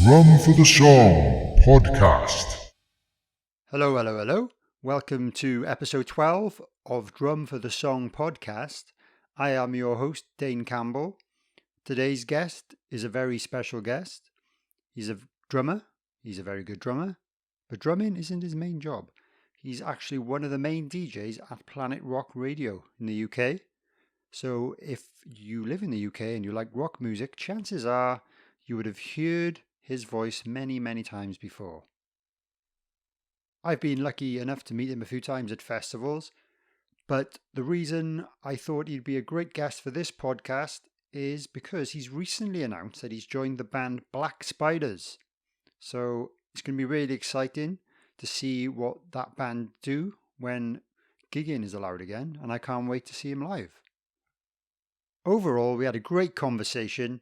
Drum for the Song podcast. Hello. Welcome to episode 12 of Drum for the Song podcast. I am your host, Dane Campbell. Today's guest is a very special guest. He's a drummer. He's a very good drummer. But drumming isn't his main job. He's actually one of the main DJs at Planet Rock Radio in the UK. So if you live in the UK and you like rock music, chances are you would have heard his voice many times before. I've been lucky enough to meet him a few times at festivals, but the reason I thought he'd be a great guest for this podcast is because he's recently announced that he's joined the band Black Spiders. So it's going to be really exciting to see what that band do when gigging is allowed again, and I can't wait to see him live. Overall, we had a great conversation.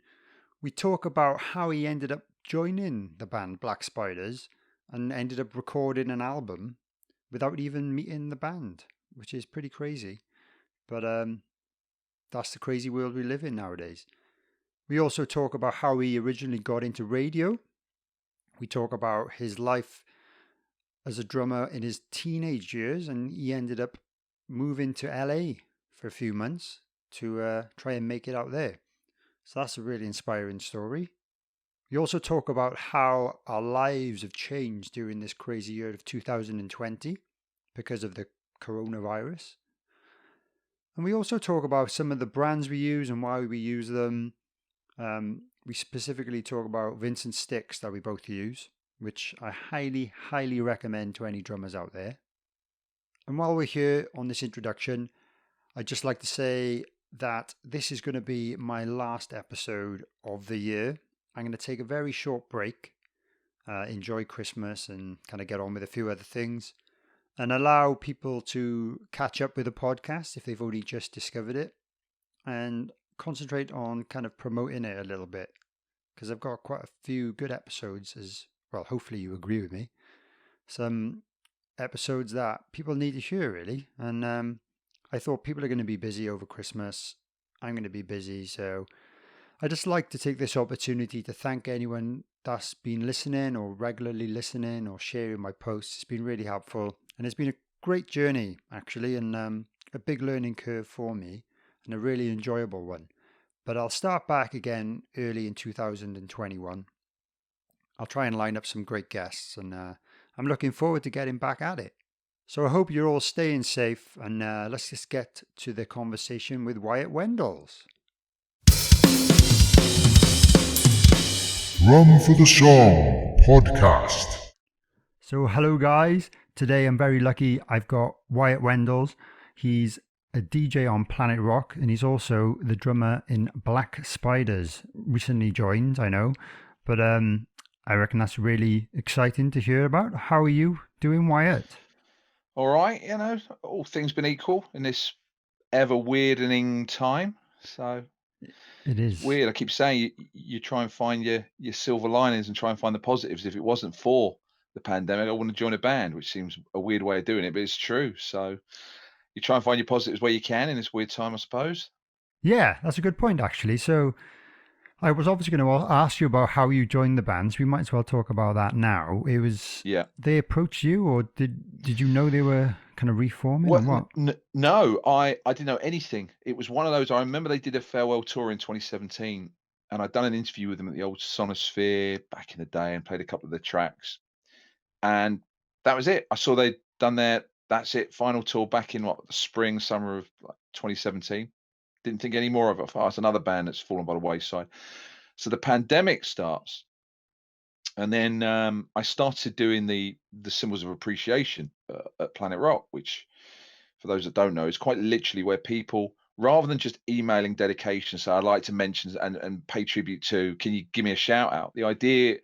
We talk about how he ended up joining the band Black Spiders and ended up recording an album without even meeting the band, which is pretty crazy. But that's the crazy world we live in nowadays. We also talk about how he originally got into radio. We talk about his life as a drummer in his teenage years, and he ended up moving to LA for a few months to try and make it out there. So that's a really inspiring story. We also talk about how our lives have changed during this crazy year of 2020 because of the coronavirus. And we also talk about some of the brands we use and why we use them. We specifically talk about Vincent sticks that we both use, which I highly recommend to any drummers out there. And while we're here on this introduction, I'd just like to say that this is going to be my last episode of the year. I'm going to take a very short break, enjoy Christmas and kind of get on with a few other things and allow people to catch up with the podcast if they've only just discovered it and concentrate on kind of promoting it a little bit because I've got quite a few good episodes as well. Hopefully you agree with me. Some episodes that people need to hear really. And I thought people are going to be busy over Christmas. I'm going to be busy. So I just like to take this opportunity to thank anyone that's been listening or regularly listening or sharing my posts. It's been really helpful and it's been a great journey actually and a big learning curve for me and a really enjoyable one. But I'll start back again early in 2021. I'll try and line up some great guests and I'm looking forward to getting back at it. So I hope you're all staying safe and let's just get to the conversation with Wyatt Wendels. Drum for the Song podcast. So hello guys, today I'm very lucky I've got Wyatt Wendels. He's a DJ on Planet Rock and he's also the drummer in Black Spiders. Recently joined, I know, but I reckon that's really exciting to hear about. How are you doing, Wyatt? All right, all things been equal in this ever weirding time. So It is weird. I keep saying you try and find your silver linings and try and find the positives. If it wasn't for the pandemic, I wouldn't join a band, which seems a weird way of doing it, but it's true. So you try and find your positives where you can in this weird time, I suppose. Yeah, that's a good point, actually. So I was obviously going to ask you about how you joined the band, so we might as well talk about that now. It was, they approached you, or did you know they were kind of reforming or what? No, I didn't know anything. It was one of those, I remember they did a farewell tour in 2017, and I'd done an interview with them at the old Sonosphere back in the day and played a couple of their tracks. And that was it. I saw they'd done their, that's it, final tour back in the spring, summer of 2017. Didn't think any more of it. I thought, it's another band that's fallen by the wayside. So the pandemic starts. And then I started doing the Symbols of Appreciation at Planet Rock, which, for those that don't know, is quite literally where people, rather than just emailing dedications, so I'd like to mention and pay tribute to, can you give me a shout out? The idea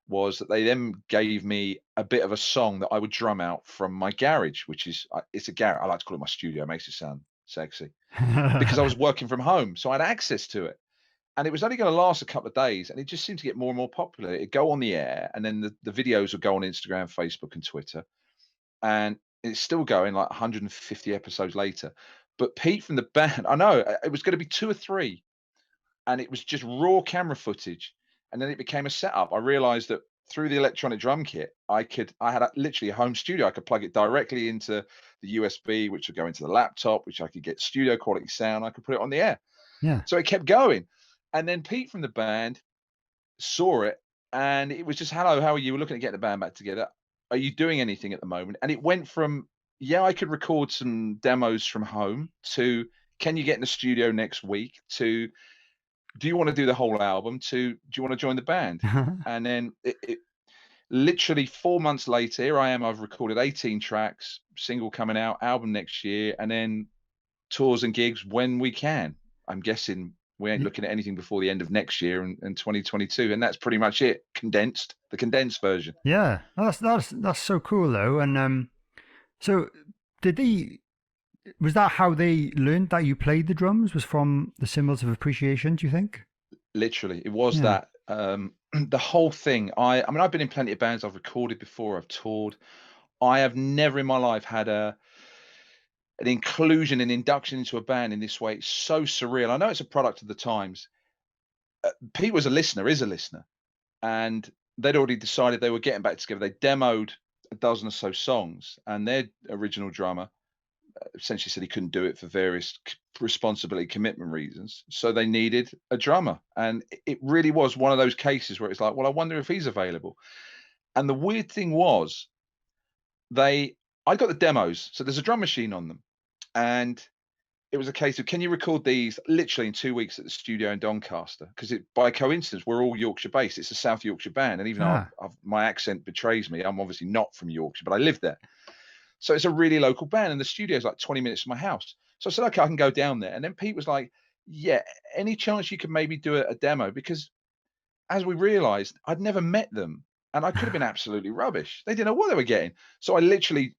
was that they then gave me a bit of a song that I would drum out from my garage, which is, it's a garage. I like to call it my studio. It makes it sound sexy because I was working from home. So I had access to it. And it was only going to last a couple of days, and it just seemed to get more and more popular. It'd go on the air, and then the videos would go on Instagram, Facebook, and Twitter. And it's still going like 150 episodes later. But Pete from the band, I know, it was going to be 2 or 3, and it was just raw camera footage. and then it became a setup. I realized that through the electronic drum kit, I had literally a home studio. I could plug it directly into the USB, which would go into the laptop, which I could get studio quality sound. I could put it on the air. Yeah. So it kept going. And then Pete from the band saw it, and it was just, hello, how are you? We're looking to get the band back together. Are you doing anything at the moment? And it went from, yeah, I could record some demos from home, to, can you get in the studio next week, to, do you want to do the whole album, to, do you want to join the band? And then it literally 4 months later, here I am, I've recorded 18 tracks, single coming out, album next year, and then tours and gigs when we can. I'm guessing we ain't looking at anything before the end of next year and 2022, and that's pretty much it. The condensed version. Yeah, that's so cool though. And so was that how they learned that you played the drums? Was from the Symbols of Appreciation? Do you think? Literally, it was Yeah. that. The whole thing. I mean, I've been in plenty of bands. I've recorded before. I've toured. I have never in my life had an inclusion and induction into a band in this way. It's so surreal. I know it's a product of the times. Pete was a listener, is a listener, and they'd already decided they were getting back together. They demoed a dozen or so songs, and their original drummer essentially said he couldn't do it for various responsibility commitment reasons. So they needed a drummer, and it really was one of those cases where it's like, well, I wonder if he's available. And the weird thing was, I got the demos, so there's a drum machine on them, and it was a case of, can you record these literally in 2 weeks at the studio in Doncaster? Because by coincidence, we're all Yorkshire based. It's a South Yorkshire band. And even though my accent betrays me, I'm obviously not from Yorkshire, but I live there. So it's a really local band, and the studio's like 20 minutes from my house. So I said, okay, I can go down there. And then Pete was like, yeah, any chance you could maybe do a demo? Because as we realized, I'd never met them, and I could have been absolutely rubbish. They didn't know what they were getting. So I literally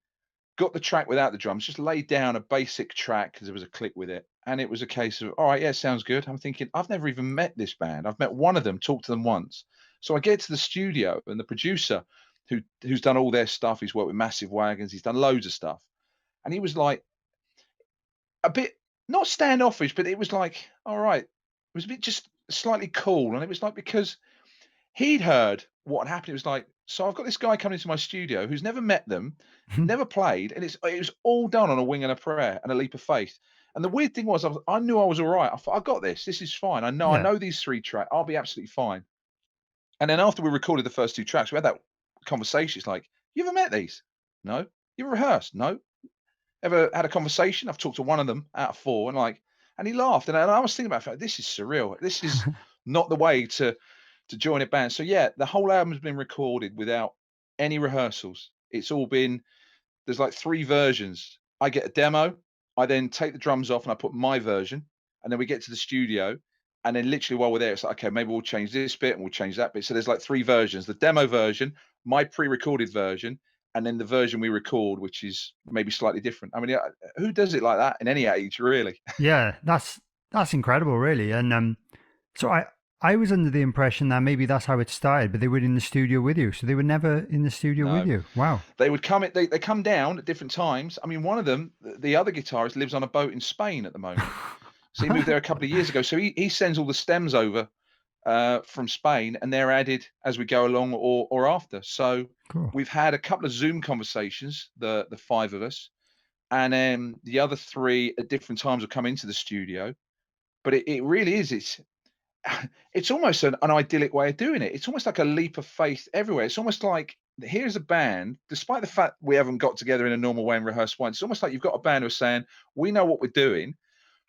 got the track without the drums, just laid down a basic track because there was a click with it. And it was a case of, all right, yeah, sounds good. I'm thinking, I've never even met this band. I've met one of them, talked to them once. So I get to the studio, and the producer who's done all their stuff, he's worked with Massive Wagons, he's done loads of stuff. And he was like, a bit, not standoffish, but it was like, all right. It was a bit just slightly cool. And it was like, because he'd heard what happened. It was like, so I've got this guy coming into my studio who's never met them, never played, and it was all done on a wing and a prayer and a leap of faith. And the weird thing was, I knew I was all right. I thought, I got this. This is fine. I know these 3 tracks. I'll be absolutely fine. And then after we recorded the first 2 tracks, we had that conversation. It's like, you ever met these? No. You ever rehearsed? No. Ever had a conversation? I've talked to one of them out of 4, and he laughed. And I was thinking about it, this is surreal. This is not the way to join a band. So yeah, the whole album's been recorded without any rehearsals. It's all been, there's like 3 versions. I get a demo, I then take the drums off and I put my version, and then we get to the studio, and then literally while we're there, it's like, okay, maybe we'll change this bit and we'll change that bit. So there's like 3 versions: the demo version, my pre-recorded version, and then the version we record, which is maybe slightly different. I mean, who does it like that in any age, really? Yeah, that's incredible, really. And so I was under the impression that maybe that's how it started, but they were in the studio with you, so they were never in the studio with you. Wow. They would come. They come down at different times. I mean, one of them, the other guitarist, lives on a boat in Spain at the moment. So he moved there a couple of years ago. So he sends all the stems over from Spain, and they're added as we go along or after. So Cool. we've had a couple of Zoom conversations, the 5 of us, and then the other 3 at different times will come into the studio. But it really is. It's almost an idyllic way of doing it. It's almost like a leap of faith everywhere. It's almost like, here's a band, despite the fact we haven't got together in a normal way and rehearsed once. It's almost like you've got a band who are saying, we know what we're doing.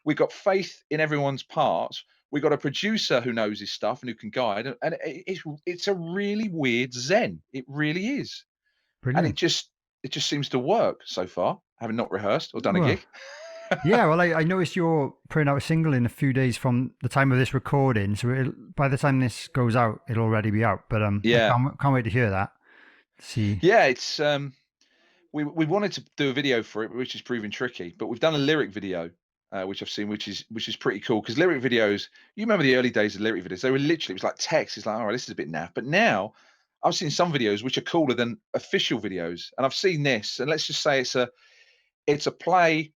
We've got faith in everyone's parts. We've got a producer who knows his stuff and who can guide. And it's a really weird zen. It really is. Brilliant. And it just seems to work so far, having not rehearsed or done a gig. Yeah, well, I noticed you're putting out a single in a few days from the time of this recording. So by the time this goes out, it'll already be out. But yeah, I can't wait to hear that. See. Yeah, it's we wanted to do a video for it, which is proving tricky. But we've done a lyric video, which I've seen, which is pretty cool. Because lyric videos, you remember the early days of lyric videos? They were literally, it was like text. It's like, all right, this is a bit naff. But now I've seen some videos which are cooler than official videos, and I've seen this. And let's just say it's a play.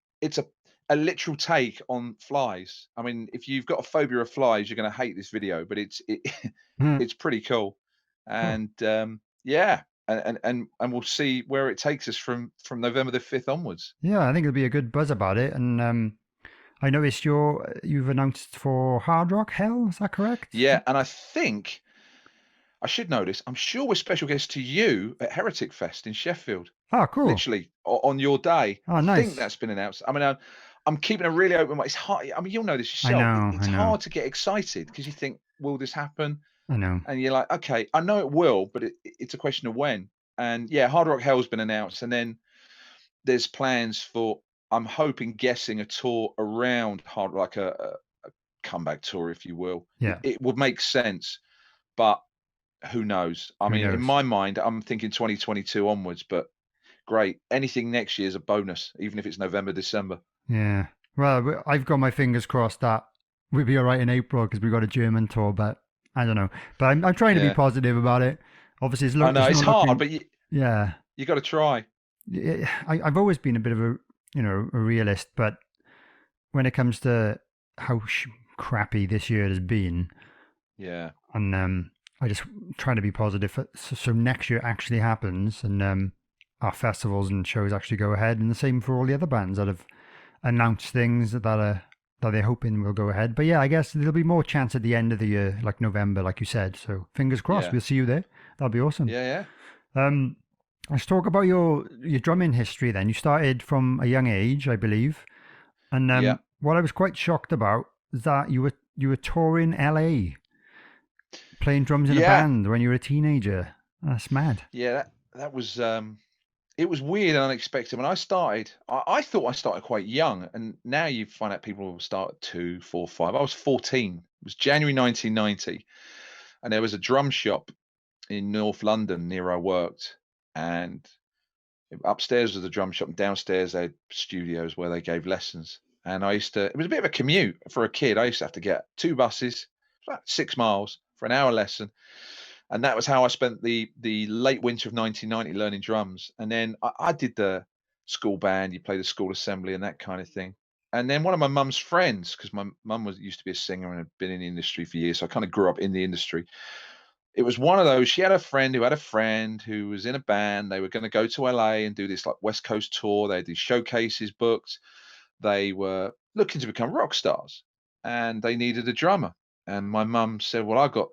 a literal take on flies. I mean, if you've got a phobia of flies, you're going to hate this video, but Hmm. it's pretty cool. Oh, And yeah, and we'll see where it takes us from November the 5th onwards. yeah, I think it'll be a good buzz about it. And I noticed you've announced for Hard Rock Hell. Is that correct? Yeah, and I think I should know this. I'm sure we're special guests to you at Heretic Fest in Sheffield. Oh, cool. Literally on your day. Oh, I think nice. that's been announced. I mean, I'm keeping a really open mind. It's hard. I mean, you'll know this I yourself. know. It's I know. hard to get excited because you think, will this happen? I know. And you're like, okay, I know it will, but it's a question of when. And yeah, Hard Rock Hell's been announced, and then there's plans for, I'm hoping, guessing a tour around Hard, like a comeback tour, if you will. Yeah. It would make sense, but who knows? I Who mean, in knows? my mind, I'm thinking 2022 onwards, but great. Anything next year is a bonus, even if it's November, December. Yeah. Well, I've got my fingers crossed that we'll be all right in April because we've got a German tour, but I don't know. But I'm trying to be Yeah, positive about it. Obviously, I know it's it's not hard, looking. but Yeah. you got to try. I've always been a bit of a, a realist, but when it comes to how crappy this year has been, Yeah, and I just try to be positive so next year actually happens, and our festivals and shows actually go ahead, and the same for all the other bands that have announced things that they're hoping will go ahead. But yeah, I guess there'll be more chance at the end of the year, like November, like you said. So fingers crossed, yeah, we'll see you there. That'll be awesome. yeah, Um, let's talk about your drumming history. Then you started from a young age, I believe, and yeah, what I was quite shocked about is that you were touring LA, playing drums in a yeah, band when you were a teenager. That's mad. yeah. That was it was weird and unexpected. When I started, I thought I started quite young, and now you find out people will start at 2, 4, 5. I was 14. It was January 1990, and there was a drum shop in North London near where I worked, and upstairs was the drum shop, and downstairs they had studios where they gave lessons. And I used to, it was a bit of a commute for a kid. I used to have to get 2 buses, about 6 miles for an hour lesson. And that was how I spent the late winter of 1990 learning drums. And then I did the school band, you play the school assembly and that kind of thing. And then one of my mum's friends, because my mum used to be a singer and had been in the industry for years, so I kind of grew up in the industry. It was one of those. She had a friend who had a friend who was in a band. They were going to go to LA and do this like West Coast tour. They had these showcases booked. They were looking to become rock stars, and they needed a drummer. And my mum said, "Well, I got,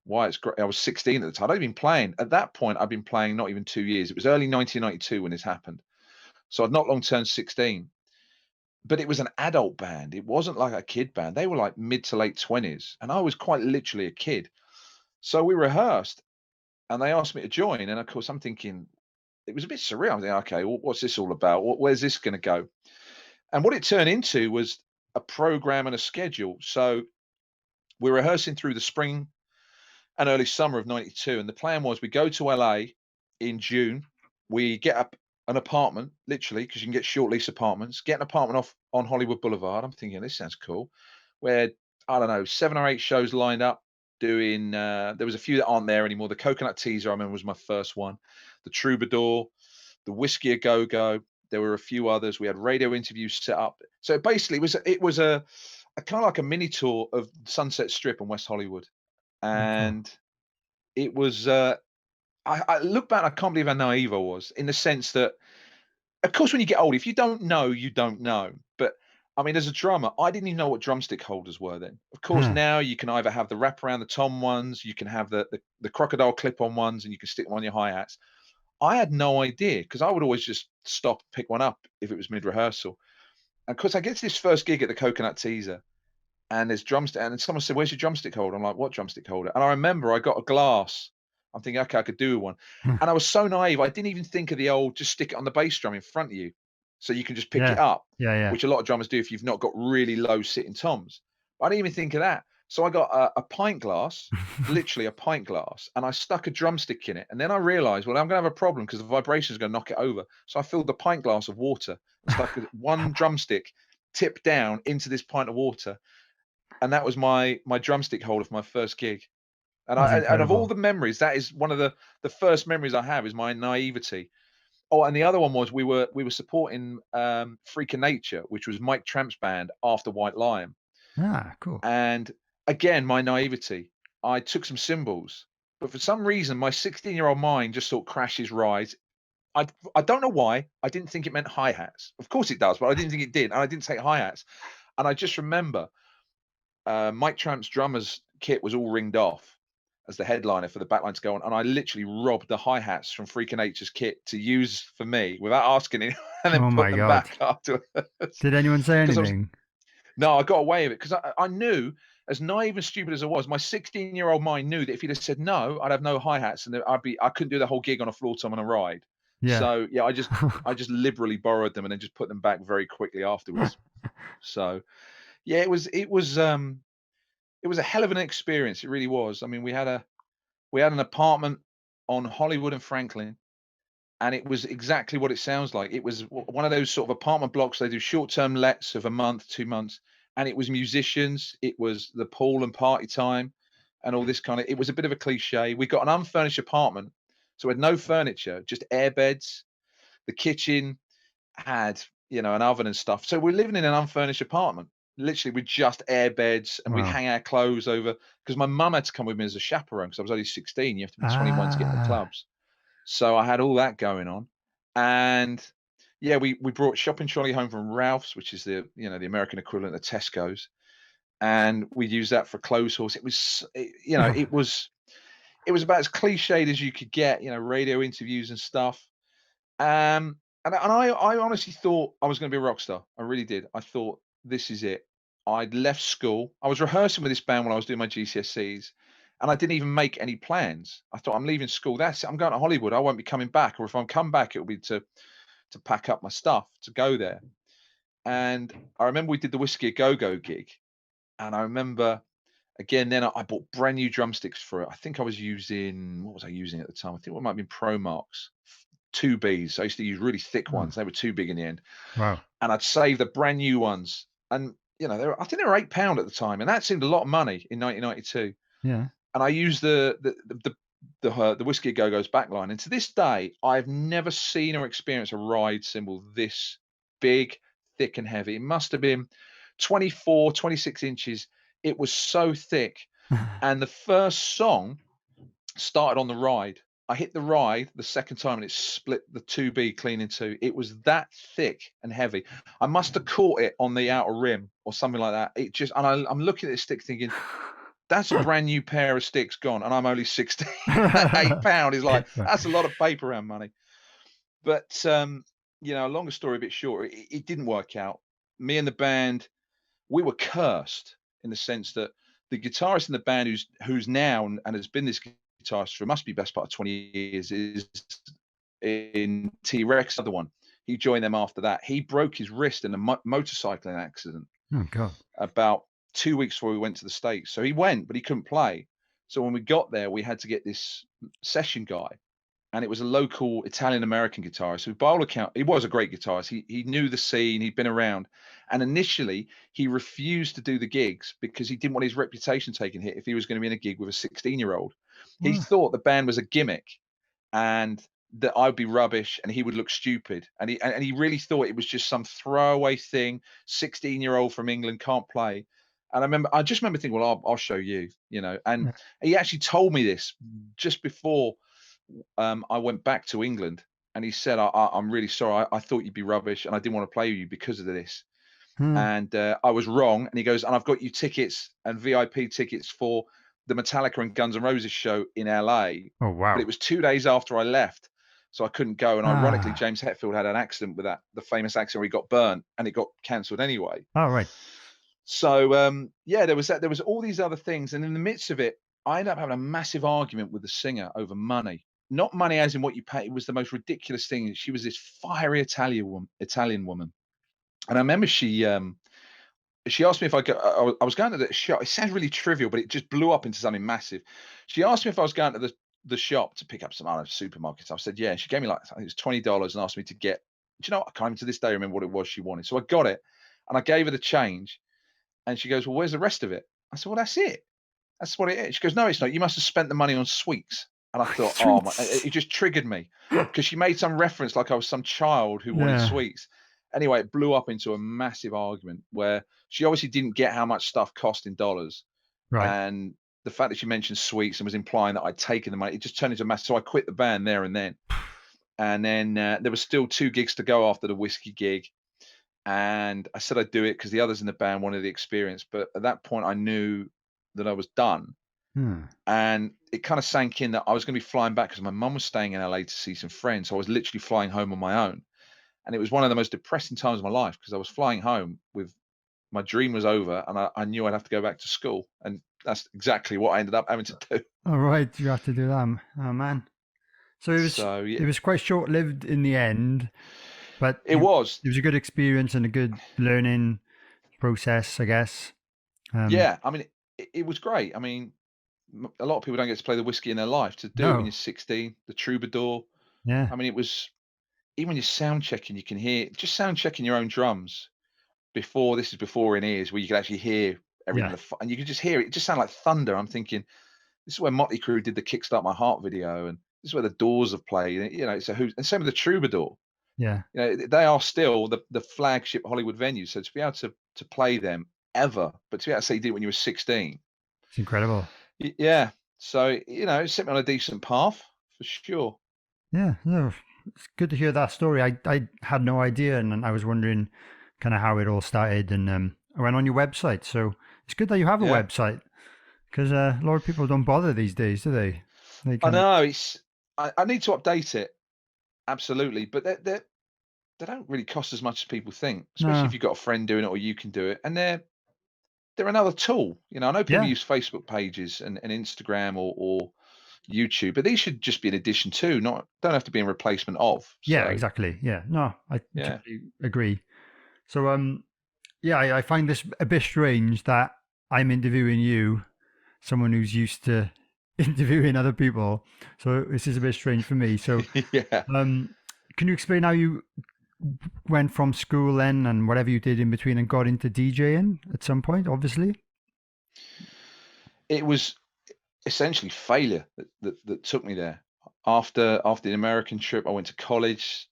Wyatt's great." I was 16 at the time. I'd been playing at that point. I'd been playing not even 2 years. It was early 1992 when this happened, so I'd not long turned 16. But it was an adult band. It wasn't like a kid band. They were like mid to late 20s, and I was quite literally a kid. So we rehearsed, and they asked me to join. And of course, I'm thinking it was a bit surreal. I'm thinking, okay, well, what's this all about? Where's this going to go? And what it turned into was a program and a schedule. So we're rehearsing through the spring and early summer of 92. And the plan was we go to LA in June. We get up an apartment, literally, because you can get short lease apartments, get an apartment off on Hollywood Boulevard. I'm thinking, this sounds cool. Where, I don't know, 7 or 8 shows lined up doing, there was a few that aren't there anymore. The Coconut Teaser, I remember, was my first one. The Troubadour, the Whiskey A Go Go. There were a few others. We had radio interviews set up. So basically, it was a kind of like a mini tour of Sunset Strip in West Hollywood. Very cool. And it was, I look back, I can't believe how naive I was, in the sense that, of course, when you get old, if you don't know, you don't know. But I mean, as a drummer, I didn't even know what drumstick holders were then. Of course, Huh. now you can either have the wrap around the tom ones, you can have the crocodile clip-on ones, and you can stick them on your hi-hats. I had no idea, because I would always just stop, pick one up if it was mid-rehearsal. And of course, I get to this first gig at the Coconut Teaser, and there's drumstick, and someone said, "Where's your drumstick holder?" I'm like, "What drumstick holder?" And I remember I got a glass. I'm thinking, okay, I could do one. And I was so naive, I didn't even think of the old, just stick it on the bass drum in front of you, so you can just pick it Yeah. up, Yeah. which a lot of drummers do if you've not got really low sitting toms. I didn't even think of that. So I got a pint glass, literally a pint glass, and I stuck a drumstick in it. And then I realized, well, I'm going to have a problem because the vibration is going to knock it over. So I filled the pint glass of water and stuck one drumstick tipped down into this pint of water. And that was my drumstick holder for my first gig. And That's of all incredible. the memories, that is one of the first memories I have, is my naivety. Oh, and the other one was we were supporting Freak of Nature, which was Mike Tramp's band after White Lion. Ah, cool. And again, my naivety, I took some cymbals, but for some reason, my 16-year-old mind just sort of crashes rides. I don't know why. I didn't think it meant hi-hats. Of course it does, but I didn't think it did. And I didn't take hi-hats. And I just remember Mike Tramp's drummer's kit was all ringed off as the headliner for the backline to go on. And I literally robbed the hi-hats from Freak of Nature's kit to use for me without asking him, and then Oh put my them God. back afterwards. Did anyone say Because I was anything? No, I got away with it because I knew, as naive and stupid as I was, my 16-year-old mind knew that if he'd have said no, I'd have no hi-hats and I couldn't do the whole gig on a floor tom on a ride. Yeah. So yeah, I just liberally borrowed them and then just put them back very quickly afterwards. So yeah, it was a hell of an experience. It really was. I mean, we had an apartment on Hollywood and Franklin, and it was exactly what it sounds like. It was one of those sort of apartment blocks. They do short-term lets of a month, 2 months, and it was musicians. It was the pool and party time, and all this kind of. It was a bit of a cliche. We got an unfurnished apartment, so we had no furniture, just air beds. The kitchen had, an oven and stuff. So we're living in an unfurnished apartment, literally with just air beds, and we'd Wow. hang our clothes over because my mum had to come with me as a chaperone because I was only 16. You have to be 21 to get in the Ah. clubs. So I had all that going on. And yeah, we brought shopping trolley home from Ralph's, which is the American equivalent of Tesco's, and we used that for clothes horse. It was about as cliched as you could get, radio interviews and stuff. And I honestly thought I was going to be a rock star. I really did. I thought this is it. I'd left school. I was rehearsing with this band when I was doing my GCSEs, and I didn't even make any plans. I thought I'm leaving school. That's it. I'm going to Hollywood. I won't be coming back, or if I come back, it'll be to pack up my stuff to go there. And I remember we did the Whiskey a Go Go gig, and I remember again then I bought brand new drumsticks for it. I think I was using what was I using at the time? I think it might have been Pro Marks 2Bs. I used to use really thick Oh, ones. They were too big in the end. wow. And I'd save the brand new ones. And I think they were £8 at the time, and that seemed a lot of money in 1992. Yeah. And I used the Whiskey a Go Go's backline. And to this day, I've never seen or experienced a ride cymbal this big, thick, and heavy. It must have been 24, 26 inches. It was so thick. And the first song started on the ride. I hit the ride the second time and it split the 2B clean in two. It was that thick and heavy. I must have caught it on the outer rim or something like that. I'm looking at this stick thinking, that's a brand new pair of sticks gone, and I'm only 16. £8 is like, that's a lot of paper round money. But longer story a bit short, it didn't work out. Me and the band, we were cursed in the sense that the guitarist in the band who's now and has been this guitarist for must be best part of 20 years is in T-Rex, other one. He joined them after that. He broke his wrist in a motorcycling accident Oh, God. about 2 weeks before we went to the States. So he went, but he couldn't play. So when we got there, we had to get this session guy. And it was a local Italian-American guitarist who, by all accounts, he was a great guitarist. He knew the scene. He'd been around. And initially, he refused to do the gigs because he didn't want his reputation taken hit if he was going to be in a gig with a 16-year-old. He Wow. thought the band was a gimmick and that I'd be rubbish and he would look stupid. And he really thought it was just some throwaway thing. 16-year-old from England can't play. And I just remember thinking, well, I'll show you, And Yeah. he actually told me this just before I went back to England, and he said, I'm really sorry. I thought you'd be rubbish, and I didn't want to play with you because of this. Hmm. And I was wrong. And he goes, and I've got you tickets and VIP tickets for the Metallica and Guns N' Roses show in LA. Oh, But wow. it was 2 days after I left, so I couldn't go. And ironically, Ah. James Hetfield had an accident with the famous accident where he got burnt, and it got cancelled anyway. Oh, right. So there was that. There was all these other things, and in the midst of it, I ended up having a massive argument with the singer over money. Not money as in what you pay. It was the most ridiculous thing. She was this fiery Italian woman, and I remember she asked me if I was going to the shop. It sounds really trivial, but it just blew up into something massive. She asked me if I was going to the shop to pick up some other supermarket stuff. I said yeah. She gave me I think it was $20 and asked me to get. Do you know what? I can't even to this day remember what it was she wanted. So I got it, and I gave her the change. And she goes, well, where's the rest of it? I said, well, that's it. That's what it is. She goes, no, it's not. You must have spent the money on sweets. And I thought, oh my, Sweets. it just triggered me because she made some reference like I was some child who wanted Yeah. sweets. Anyway, it blew up into a massive argument where she obviously didn't get how much stuff cost in dollars. Right. And the fact that she mentioned sweets and was implying that I'd taken the money, it just turned into a mess. So I quit the band there and then. And then there was still 2 gigs to go after the whiskey gig. And I said I'd do it because the others in the band wanted the experience. But at that point, I knew that I was done. Hmm. And it kind of sank in that I was going to be flying back because my mum was staying in LA to see some friends. So I was literally flying home on my own. And it was one of the most depressing times of my life because I was flying home with my dream was over and I knew I'd have to go back to school. And that's exactly what I ended up having to do. All right, you have to do that. Oh man. So So it yeah, was quite short lived in the end, but it was. it was a good experience and a good learning process, I guess. Yeah. I mean, it was great. I mean, a lot of people don't get to play the whiskey in their life. To do it when No. you're 16, the troubadour. Yeah. I mean, it was even when you're sound checking, you can hear just sound checking your own drums before. This is before in ears where you can actually hear everything, Yeah. and you can just hear it. It just sounded like thunder. I'm thinking, this is where Motley Crue did the "Kickstart My Heart" video, and this is where the Doors have played. You know, so and same with the Troubadour. Yeah. You know, they are still the flagship Hollywood venue. So to be able to play them ever, but to be able to say you did it when you were 16, It's incredible. yeah. So you know, it set me on a decent path for sure. Yeah. No, it's good to hear that story. I had no idea, and I was wondering kind of how it all started. And I went on your website, so it's good that you have a Yeah, website because a lot of people don't bother these days, do they? They I kind of know. I need to update it absolutely, but they don't really cost as much as people think, especially if no. you've got a friend doing it or you can do it, and they're another tool. You know, I know people Yeah. use Facebook pages and Instagram or YouTube, but these should just be an addition to, not don't have to be in replacement of. Yeah. So Exactly. Yeah. No, I yeah, totally agree. So yeah, I find this a bit strange that I'm interviewing you, someone who's used to interviewing other people. So this is a bit strange for me. So yeah. um, can you explain how you went from school then and whatever you did in between and got into DJing at some point, obviously? It was essentially failure that took me there. After the American trip, I went to college,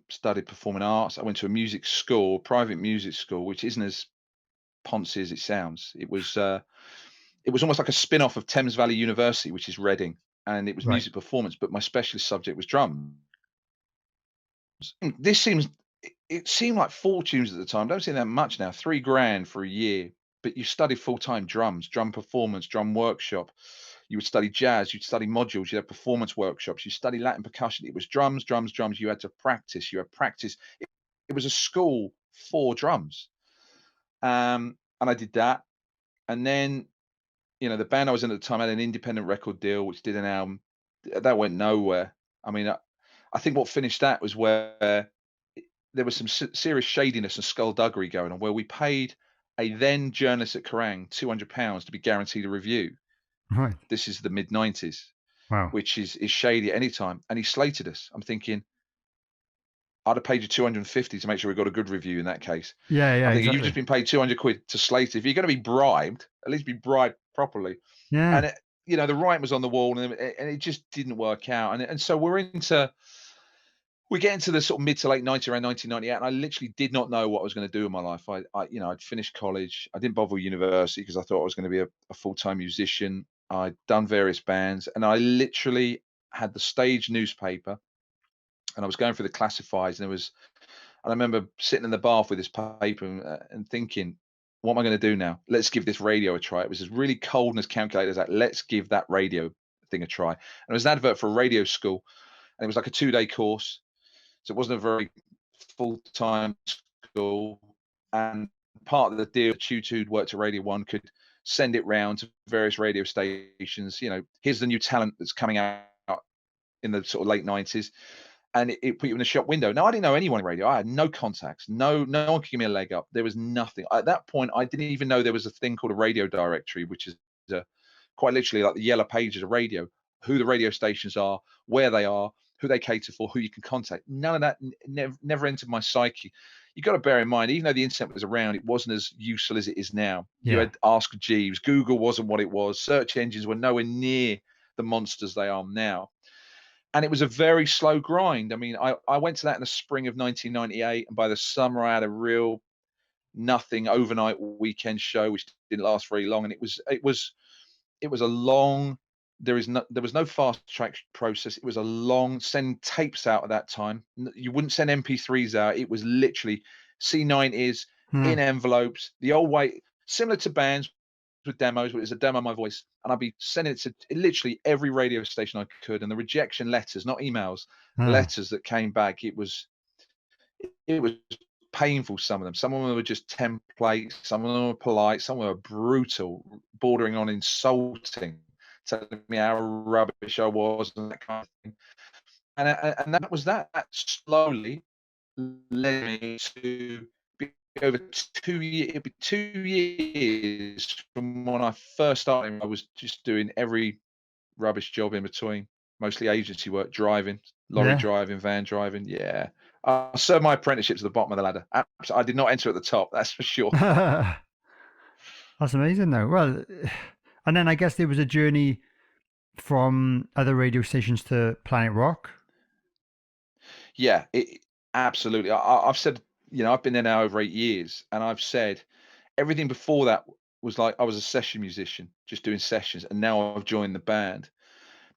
studied performing arts. I went to a music school, private music school, which isn't as poncy as it sounds. It was almost like a spin-off of Thames Valley University, which is Reading, and it was Right. music performance, but my specialist subject was drums. This seems it seemed like fortunes at the time. Don't seem that much now. 3 grand for a year, but you studied full time drums, drum performance, drum workshop. You would study jazz. You'd study modules. You had performance workshops. You study Latin percussion. It was drums, drums, drums. You had to practice. You had practice. It was a school for drums, and I did that. And then you know the band I was in at the time had an independent record deal, which did an album. That went nowhere. I mean, I think what finished that was where there was some serious shadiness and skullduggery going on, where we paid a then journalist at Kerrang £200 to be guaranteed a review. Right. This is the mid '90s, Wow. which is shady at any time, and he slated us. I'm thinking I'd have paid you 250 to make sure we got a good review in that case. Yeah. Yeah. I'm thinking you've just Exactly. been paid 200 quid to slate it. If you're going to be bribed, at least be bribed properly. Yeah. And you know the writing was on the wall, and it just didn't work out. And so we get into the sort of mid to late 90s, around 1998, and I literally did not know what I was going to do in my life. You know, I'd finished college. I didn't bother with university because I thought I was going to be a full-time musician. I'd done various bands, and I literally had the stage newspaper, and I was going through the classifieds, and I remember sitting in the bath with this paper and thinking, what am I going to do now? Let's give this radio a try. It was as really cold and as calculated as that. Let's give that radio thing a try. And it was an advert for a radio school, and it was like a 2-day course. So it wasn't a very full-time school. And part of the deal, the tutor who'd worked at Radio 1 could send it round to various radio stations. You know, here's the new talent that's coming out in the sort of late 90s. And it put you in the shop window. Now, I didn't know anyone in radio. I had no contacts. No one could give me a leg up. There was nothing. At that point, I didn't even know there was a thing called a radio directory, which is quite literally like the yellow pages of radio, who the radio stations are, where they are, who they cater for, who you can contact. None of that never entered my psyche. You got to bear in mind, even though the internet was around, it wasn't as useful as it is now. You Yeah. had Ask Jeeves. Google wasn't what it was. Search engines were nowhere near the monsters they are now. And it was a very slow grind. I mean, I went to that in the spring of 1998, and by the summer I had a real nothing overnight weekend show, which didn't last very long. And it was a long. There was no fast track process. It was a long send tapes out at that time. You wouldn't send MP3s out. It was literally C90s in envelopes, the old way, similar to bands with demos, but it's a demo of my voice, and I'd be sending it to literally every radio station I could. And the rejection letters, not emails, letters that came back, it was painful. Some of them were just templates, some of them were polite, some were brutal, bordering on insulting, telling me how rubbish I was and that kind of thing. And that was that slowly led me to be over 2 years. It'd be 2 years from when I first started. I was just doing every rubbish job in between, mostly agency work, driving, lorry driving, van driving. Yeah. I served my apprenticeship to the bottom of the ladder. I did not enter at the top, that's for sure. That's amazing, though. Well, and then I guess there was a journey from other radio stations to Planet Rock. Yeah, absolutely. I've said, I've been there now over 8 years, and I've said everything before that was like I was a session musician, just doing sessions, and now I've joined the band.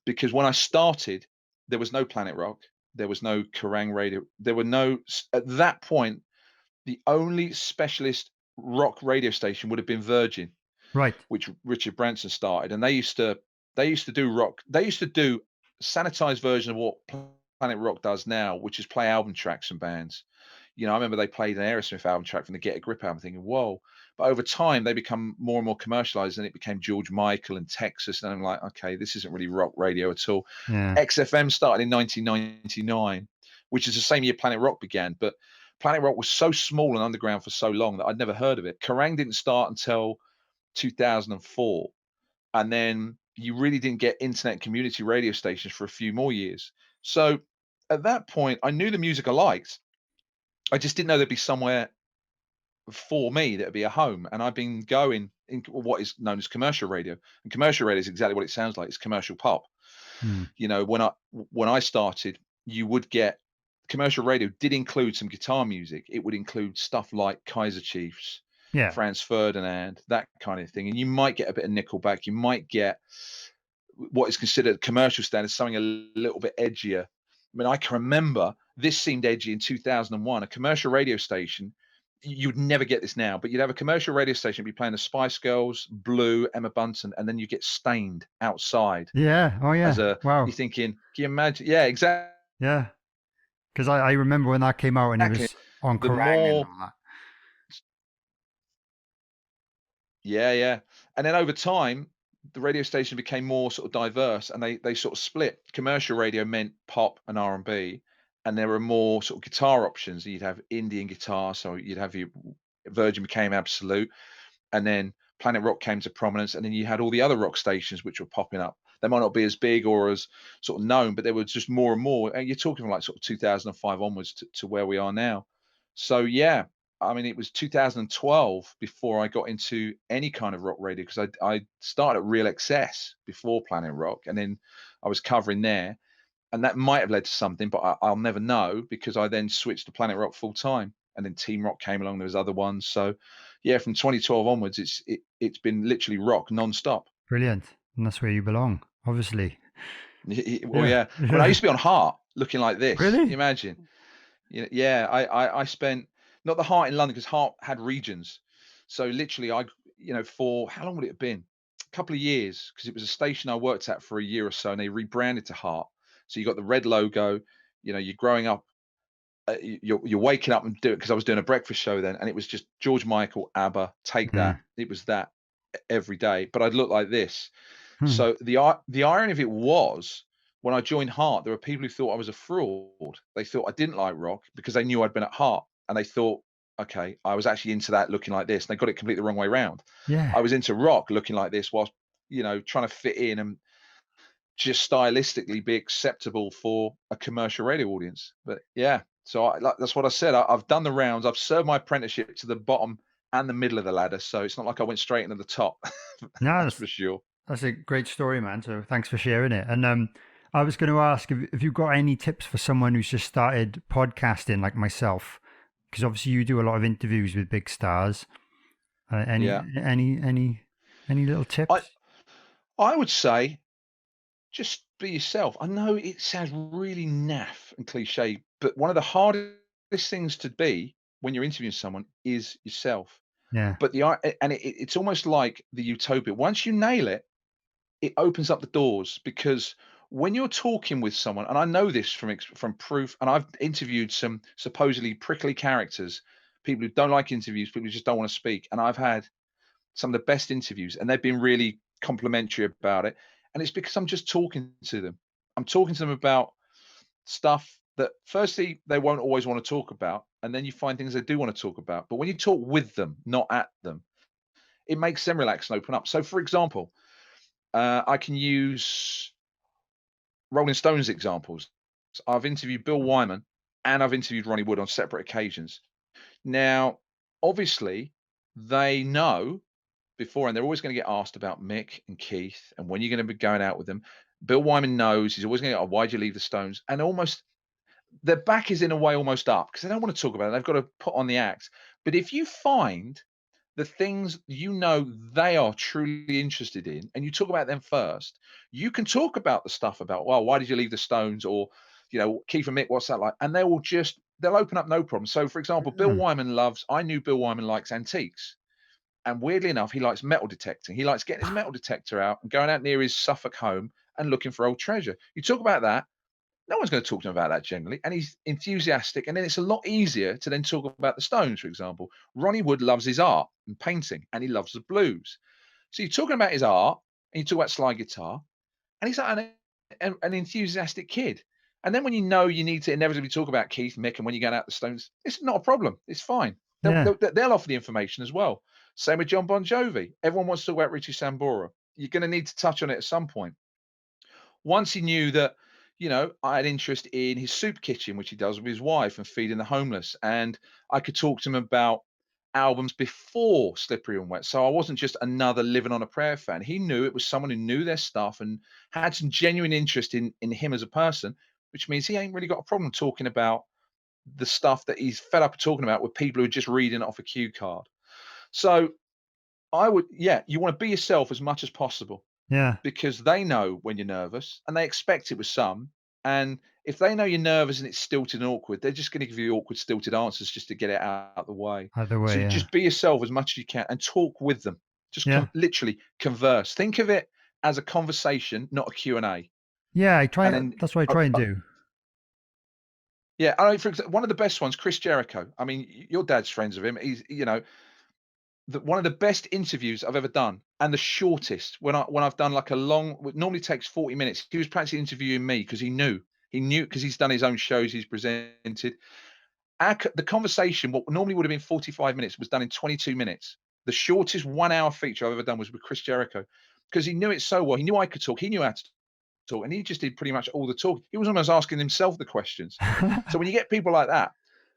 Because when I started, there was no Planet Rock, there was no Kerrang radio, there were no, at that point, the only specialist rock radio station would have been Virgin, right? Which Richard Branson started, and they used to do rock. They used to do sanitized version of what Planet Rock does now, which is play album tracks from bands. I remember they played an Aerosmith album track from the Get a Grip album, thinking, whoa. But over time, they become more and more commercialized, and it became George Michael and Texas. And I'm like, okay, this isn't really rock radio at all. Yeah. XFM started in 1999, which is the same year Planet Rock began. But Planet Rock was so small and underground for so long that I'd never heard of it. Kerrang didn't start until 2004. And then you really didn't get internet community radio stations for a few more years. So at that point, I knew the music I liked. I just didn't know there'd be somewhere for me that'd be a home. And I've been going in what is known as commercial radio. And commercial radio is exactly what it sounds like. It's commercial pop. When I started, you would get commercial radio did include some guitar music. It would include stuff like Kaiser Chiefs, Franz Ferdinand, that kind of thing. And you might get a bit of Nickelback. You might get what is considered commercial standard, something a little bit edgier. I mean, I can remember this seemed edgy in 2001. A commercial radio station, you'd never get this now, but you'd have a commercial radio station be playing the Spice Girls, Blue, Emma Bunton, and then you get Stained outside. Yeah. Oh, yeah. Wow. You're thinking, can you imagine? Yeah, exactly. Yeah. Because I remember when that came out and it was on Kerrang and all that. Yeah. And then over time, the radio station became more sort of diverse, and they sort of split. Commercial radio meant pop and R&B, and there were more sort of guitar options. You'd have Indian guitar, so you'd have your Virgin became Absolute, and then Planet Rock came to prominence, and then you had all the other rock stations which were popping up. They might not be as big or as sort of known, but there were just more and more. And you're talking like sort of 2005 onwards to where we are now. So yeah, I mean, it was 2012 before I got into any kind of rock radio, because I started at Real XS before Planet Rock, and then I was covering there. And that might have led to something, but I'll never know, because I then switched to Planet Rock full time, and then Team Rock came along. There was other ones. So yeah, from 2012 onwards, it's been literally rock non-stop. Brilliant. And that's where you belong, obviously. Well, yeah. I mean, I used to be on Heart looking like this. Really? Can you imagine? Yeah, I spent, not the Heart in London, because Heart had regions. So literally for how long would it have been? A couple of years, because it was a station I worked at for a year or so, and they rebranded to Heart. So you got the red logo, you're growing up, you're waking up and do it, because I was doing a breakfast show then, and it was just George Michael, ABBA, Take That. It was that every day, but I'd look like this. So the irony of it was, when I joined Heart, there were people who thought I was a fraud. They thought I didn't like rock because they knew I'd been at Heart, and they thought, okay, I was actually into that looking like this. And they got it completely the wrong way around. Yeah. I was into rock looking like this, whilst trying to fit in and just stylistically be acceptable for a commercial radio audience. But yeah, so that's what I said. I've done the rounds. I've served my apprenticeship to the bottom and the middle of the ladder. So it's not like I went straight into the top. No, that's for sure. That's a great story, man. So thanks for sharing it. And I was going to ask if you got any tips for someone who's just started podcasting like myself, because obviously you do a lot of interviews with big stars. Any Yeah. any little I tips? I would say just be yourself. I know it sounds really naff and cliche, but one of the hardest things to be when you're interviewing someone is yourself. Yeah, But it's almost like the utopia. Once you nail it, it opens up the doors because when you're talking with someone, and I know this from proof, and I've interviewed some supposedly prickly characters, people who don't like interviews, people who just don't want to speak, and I've had some of the best interviews, and they've been really complimentary about it. And it's because I'm just talking to them. I'm talking to them about stuff that, firstly, they won't always want to talk about, and then you find things they do want to talk about. But when you talk with them, not at them, it makes them relax and open up. So, for example, I can use Rolling Stones examples. I've interviewed Bill Wyman and I've interviewed Ronnie Wood on separate occasions. Now, obviously, they know before, and they're always going to get asked about Mick and Keith and when you're going to be going out with them. Bill Wyman knows he's always going to go, oh, why'd you leave the Stones? And almost their back is in a way almost up because they don't want to talk about it. They've got to put on the act. But if you find the things they are truly interested in and you talk about them first, you can talk about the stuff about, well, why did you leave the Stones? Or, Keith and Mick, what's that like? And they'll open up no problem. So, for example, Mm. I knew Bill Wyman likes antiques. And weirdly enough, he likes metal detecting. He likes getting his metal detector out and going out near his Suffolk home and looking for old treasure. You talk about that, no one's going to talk to him about that generally. And he's enthusiastic. And then it's a lot easier to then talk about the Stones, for example. Ronnie Wood loves his art and painting, and he loves the blues. So you're talking about his art, and you talk about slide guitar, and he's like an enthusiastic kid. And then when you know you need to inevitably talk about Keith, Mick, and when you're going out the Stones, it's not a problem. It's fine. They'll, Yeah, they'll, they'll offer the information as well. Same with John Bon Jovi. Everyone wants to talk about Richie Sambora. You're going to need to touch on it at some point. Once he knew that, I had interest in his soup kitchen, which he does with his wife and feeding the homeless. And I could talk to him about albums before Slippery and Wet. So I wasn't just another Living on a Prayer fan. He knew it was someone who knew their stuff and had some genuine interest in him as a person, which means he ain't really got a problem talking about the stuff that he's fed up of talking about with people who are just reading it off a cue card. So you want to be yourself as much as possible yeah, because they know when you're nervous and they expect it with some. And if they know you're nervous and it's stilted and awkward, they're just going to give you awkward, stilted answers just to get it out of the way. either So way, you yeah, just be yourself as much as you can and talk with them. Just yeah, literally converse. Think of it as a conversation, not a Q&A. yeah. I try. And then, That's what I try and do. yeah, for example, one of the best ones, Chris Jericho. I mean, your dad's friends with him. He's, one of the best interviews I've ever done, and the shortest. When I've done like a long, what normally takes 40 minutes. He was practically interviewing me because he knew because he's done his own shows, he's presented. The conversation, what normally would have been 45 minutes, was done in 22 minutes. The shortest 1 hour feature I've ever done was with Chris Jericho because he knew it so well. He knew I could talk. He knew how to talk, and he just did pretty much all the talk. He was almost asking himself the questions. So when you get people like that,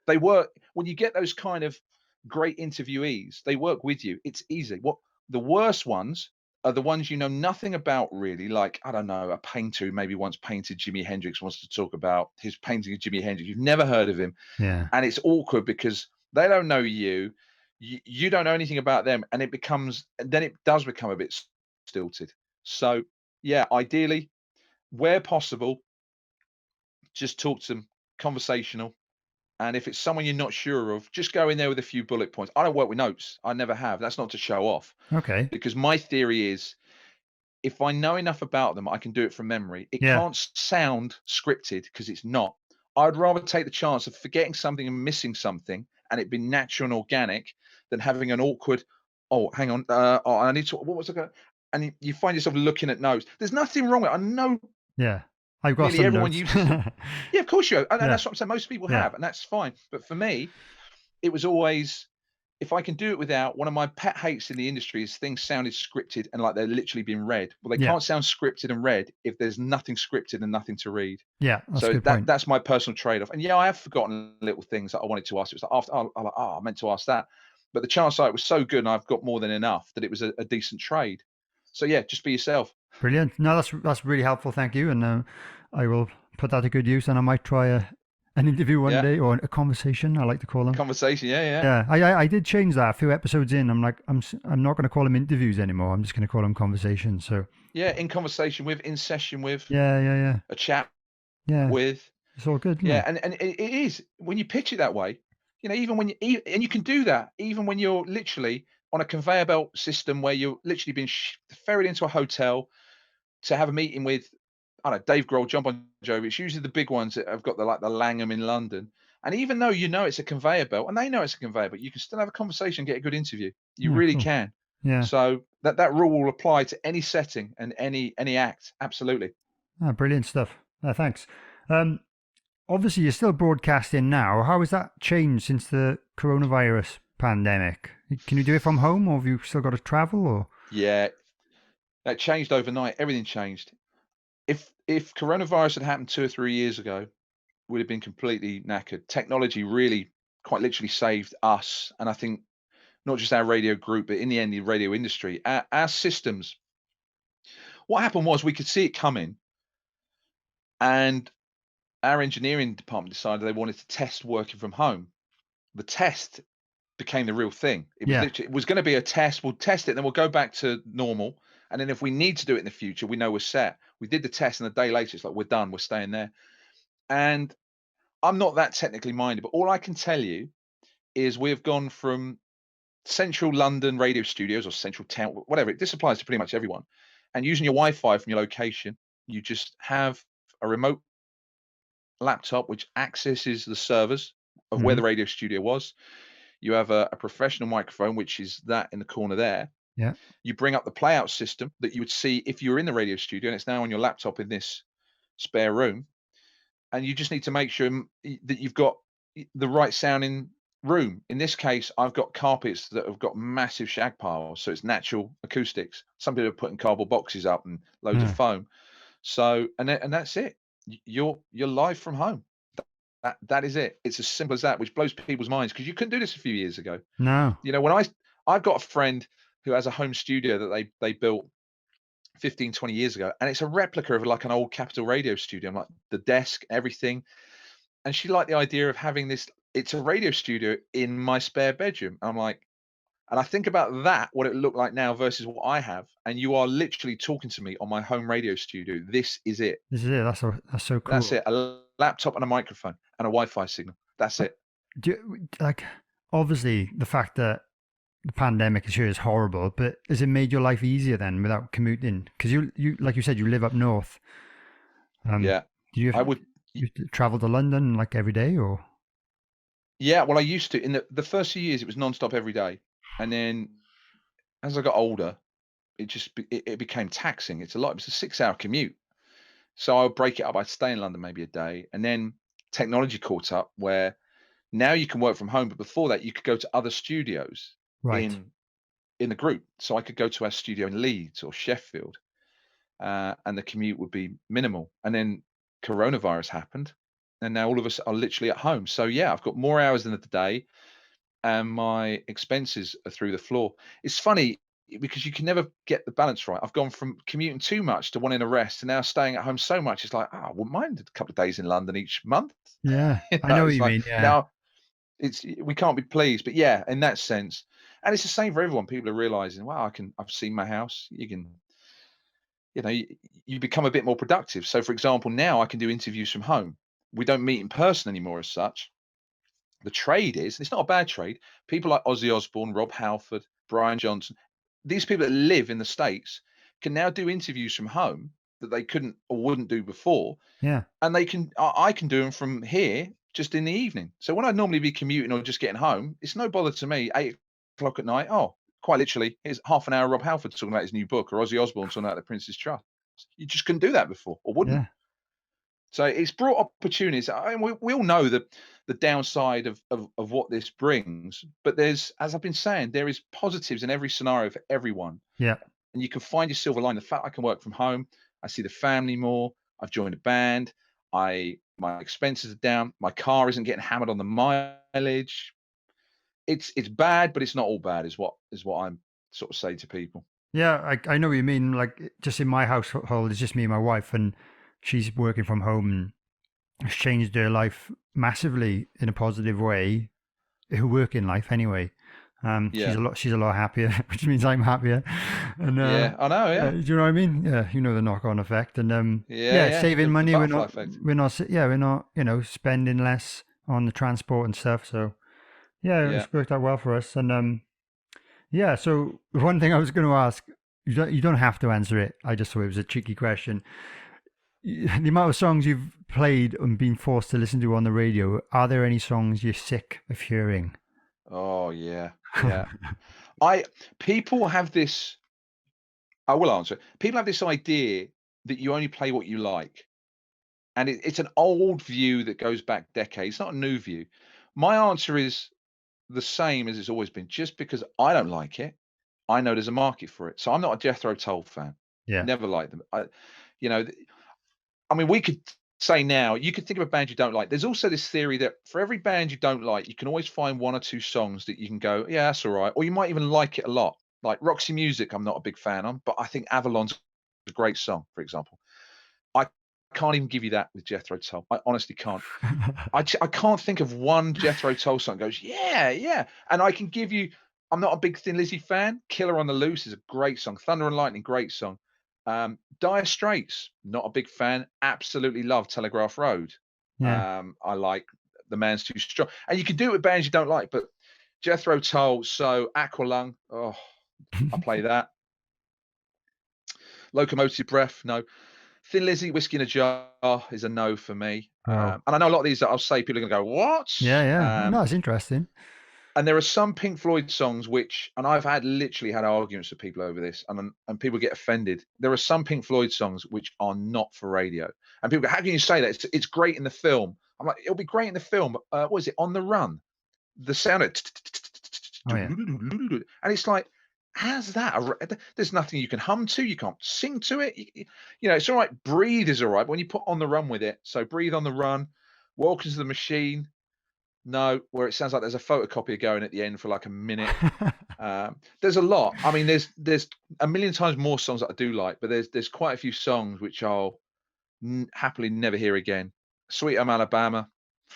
they work. When you get those kind of great interviewees, they work with you. It's easy. What the worst ones are the ones you know nothing about really. Like, I don't know, a painter who maybe once painted Jimi Hendrix wants to talk about his painting of Jimi Hendrix. You've never heard of him, Yeah, and it's awkward because they don't know you. You don't know anything about them, and then it does become a bit stilted. So yeah, ideally, where possible, just talk to them, conversational. And if it's someone you're not sure of, just go in there with a few bullet points. I don't work with notes. I never have. That's not to show off. okay, Because my theory is if I know enough about them, I can do it from memory. It yeah, can't sound scripted because it's not. I'd rather take the chance of forgetting something and missing something and it be natural and organic than having an awkward, oh, hang on, I need to, what was I going to, and you find yourself looking at notes. There's nothing wrong with it. I know yeah. I've got nearly some everyone notes. uses them. Yeah, of course you have. And Yeah, that's what I'm saying. Most people yeah, have, and that's fine. But for me, it was always, if I can do it without, one of my pet hates in the industry is things sounded scripted and like they're literally being read. Well, they yeah, can't sound scripted and read if there's nothing scripted and nothing to read. yeah. That's a So good point. that's my personal trade-off. And yeah, I have forgotten little things that I wanted to ask. It was like after, I meant to ask that. But the chance site was so good and I've got more than enough that it was a decent trade. So yeah, just be yourself. Brilliant. No, that's really helpful. Thank you. And I will put that to good use. And I might try an interview one Yeah, day, or a conversation, I like to call them. conversation. Yeah, Yeah, I did change that a few episodes in. I'm like, I'm not going to call them interviews anymore. I'm just going to call them conversations. So yeah. In conversation with, in session with, yeah. a chat Yeah, with. it's all good, isn't Yeah, it? and it is when you pitch it that way. Even when and you can do that even when you're literally on a conveyor belt system where you're literally being ferried into a hotel to have a meeting with, I don't know, Dave Grohl, John Bon Jovi. It's usually the big ones that have got the Langham in London. And even though it's a conveyor belt, and they know it's a conveyor belt, you can still have a conversation, get a good interview. You Yeah, really cool. can. Yeah. So that rule will apply to any setting and any act. Absolutely. Brilliant stuff. Thanks. Um, Obviously, you're still broadcasting now. How has that changed since the coronavirus pandemic? Can you do it from home, or have you still got to travel? Or Yeah, that changed overnight. Everything changed. If coronavirus had happened 2 or 3 years ago, we'd have been completely knackered. Technology really, quite literally, saved us, and I think not just our radio group, but in the end, the radio industry. Our systems. What happened was we could see it coming, and our engineering department decided they wanted to test working from home. The test became the real thing. yeah, It was going to be a test. We'll test it, then we'll go back to normal. And then if we need to do it in the future, we know we're set. We did the test, and a day later, it's like we're done. We're staying there. And I'm not that technically minded, but all I can tell you is we've gone from central London radio studios or central town, whatever. This applies to pretty much everyone. And using your Wi-Fi from your location, you just have a remote laptop which accesses the servers of where hmm the radio studio was. You have a professional microphone, which is that in the corner there. yeah, You bring up the playout system that you would see if you were in the radio studio, and it's now on your laptop in this spare room. And you just need to make sure that you've got the right sounding room. In this case, I've got carpets that have got massive shag piles, so it's natural acoustics. Some people are putting cardboard boxes up and loads of yeah. foam. So and that's it. You're live from home. That is it. It's as simple as that, which blows people's minds because you couldn't do this a few years ago. No, When I've got a friend who has a home studio that they built 15, 20 years ago, and it's a replica of like an old Capitol radio studio. I'm like the desk, everything. And she liked the idea of having this. It's a radio studio in my spare bedroom. I'm like, and I think about that, what it would look like now versus what I have. And you are literally talking to me on my home radio studio. This is it. this is it. That's so That's cool. it. A laptop and a microphone and a Wi-Fi signal. That's Uh, it. like, obviously, the fact that the pandemic is here is horrible, but has it made your life easier then without commuting? Because you like you said, you live up north. Yeah. Do you I have, would. you travel to London like every day, or? Yeah. Well, I used to. In the first few years, it was non-stop every day. And then as I got older, it became taxing. It's a lot. It was a 6-hour commute. So I would break it up. I'd stay in London maybe a day. And then technology caught up where now you can work from home. But before that, you could go to other studios Right. in the group. So I could go to our studio in Leeds or Sheffield, and the commute would be minimal. And then coronavirus happened, and now all of us are literally at home. So yeah, I've got more hours in the day, and my expenses are through the floor. It's funny because you can never get the balance right. I've gone from commuting too much to wanting a rest, to now staying at home so much. It's like, I wouldn't mind a couple of days in London each month. Yeah, I know what It's you like mean. Yeah, now we can't be pleased. But yeah, in that sense, and it's the same for everyone. People are realizing, wow, I've seen my house. You become a bit more productive. So for example, now I can do interviews from home. We don't meet in person anymore as such. The trade is, it's not a bad trade. People like Ozzy Osbourne, Rob Halford, Brian Johnson, these people that live in the States can now do interviews from home that they couldn't or wouldn't do before. yeah, And I can do them from here just in the evening. So when I'd normally be commuting or just getting home, it's no bother to me. 8 o'clock at night. Oh, quite literally, here's half an hour. Rob Halford talking about his new book, or Ozzy Osbourne talking about the Prince's Trust. You just couldn't do that before, or wouldn't. yeah, So it's brought opportunities. We all know the downside of what this brings, but there's, as I've been saying, there is positives in every scenario for everyone, yeah, and you can find your silver line. The fact I can work from home, I see the family more. I've joined a band. My expenses are down. My car isn't getting hammered on the mileage. It's bad, but it's not all bad. Is what I'm sort of say to people. Yeah, I know what you mean. Like, just in my household, it's just me and my wife, and she's working from home, and it's changed her life massively in a positive way. Her working life, anyway. Yeah, She's a lot happier, which means I'm happier. And yeah, I know. Yeah, do you know what I mean? Yeah, you know the knock-on effect. And yeah, yeah, yeah. saving The money. butterfly effect. We're not, spending less on the transport and stuff. So yeah, Yeah. it's worked out well for us. And yeah, so one thing I was going to ask, you don't have to answer it. I just thought it was a cheeky question. The amount of songs you've played and been forced to listen to on the radio, are there any songs you're sick of hearing? Oh yeah, yeah. I People have this. I will answer it. People have this idea that you only play what you like, and it's an old view that goes back decades. It's not a new view. My answer is the same as it's always been. Just because I don't like it, I know there's a market for it. So I'm not a Jethro Tull fan. Yeah. Never liked them. You know, I mean, we could say now, you could think of a band you don't like. There's also this theory that for every band you don't like, you can always find one or two songs that you can go, yeah, that's all right. Or you might even like it a lot. Like Roxy Music, I'm not a big fan of, but I think Avalon's a great song, for example. I can't even give you that with Jethro Tull. I honestly can't. I can't think of one Jethro Tull song that goes, yeah, yeah. And I can give you, I'm not a big Thin Lizzy fan. Killer on the Loose is a great song. Thunder and Lightning, great song. Dire Straits, not a big fan. Absolutely love Telegraph Road. Yeah. I like The Man's Too Strong. And you can do it with bands you don't like, but Jethro Tull, so Aqualung, oh, I play that. Locomotive Breath, no. Thin Lizzy, Whiskey in a Jar is a no for me. Wow. And I know a lot of these that I'll say, people are going to go, what? Yeah, yeah. No, it's interesting. And there are some Pink Floyd songs which, and I've literally had arguments with people over this, and people get offended. There are some Pink Floyd songs which are not for radio, and people go, "How can you say that? It's great in the film." I'm like, "It'll be great in the film." What is it? On the Run, the sound of, Oh yeah. and it's like, how's that? There's nothing you can hum to. You can't sing to it. You know, it's all right. Breathe is all right, but when you put On the Run with it, so Breathe, On the Run, Welcome to the Machine. No, where it sounds like there's a photocopier going at the end for like a minute. There's a lot. I mean, there's a million times more songs that I do like, but there's quite a few songs which I'll happily never hear again. Sweet Home Alabama.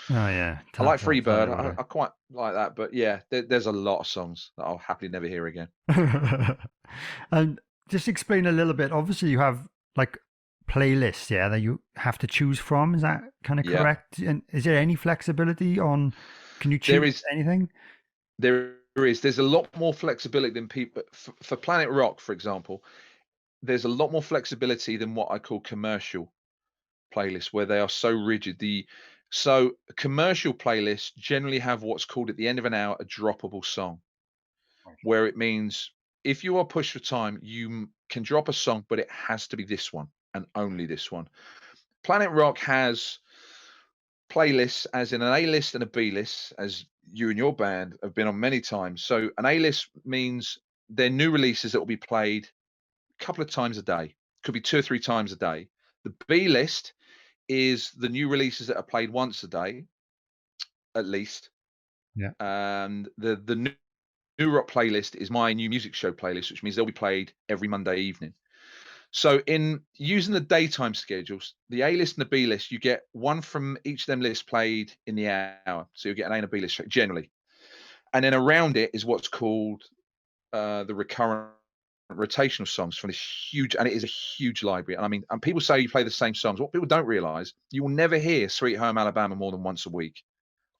Oh yeah. I like Tell me Freebird. about I quite like that, but yeah, there's a lot of songs that I'll happily never hear again. it. And just explain a little bit. Obviously, you have like playlists, yeah, that you have to choose from. Is that kind of Yeah, correct? And is there any flexibility on? Can you there choose is. anything? There's a lot more flexibility than people for Planet Rock, for example. There's a lot more flexibility than what I call commercial playlists, where they are so rigid. So commercial playlists generally have what's called at the end of an hour a droppable song, where it means if you are pushed for time, you can drop a song, but it has to be this one and only this one. Planet Rock has playlists, as in an A list and a B list, as you and your band have been on many times. So an A list means they're new releases that will be played a couple of times a day, could be two or three times a day. The B list is the new releases that are played once a day, at least. Yeah. And the new rock playlist is my new music show playlist, which means they'll be played every Monday evening. So in using the daytime schedules, the A list and the B list, you get one from each of them lists played in the hour. So you get an A and a B list generally. And then around it is what's called the recurrent rotational songs from this huge, and it is a huge library. And I mean, and people say you play the same songs. What people don't realize, you will never hear Sweet Home Alabama more than once a week.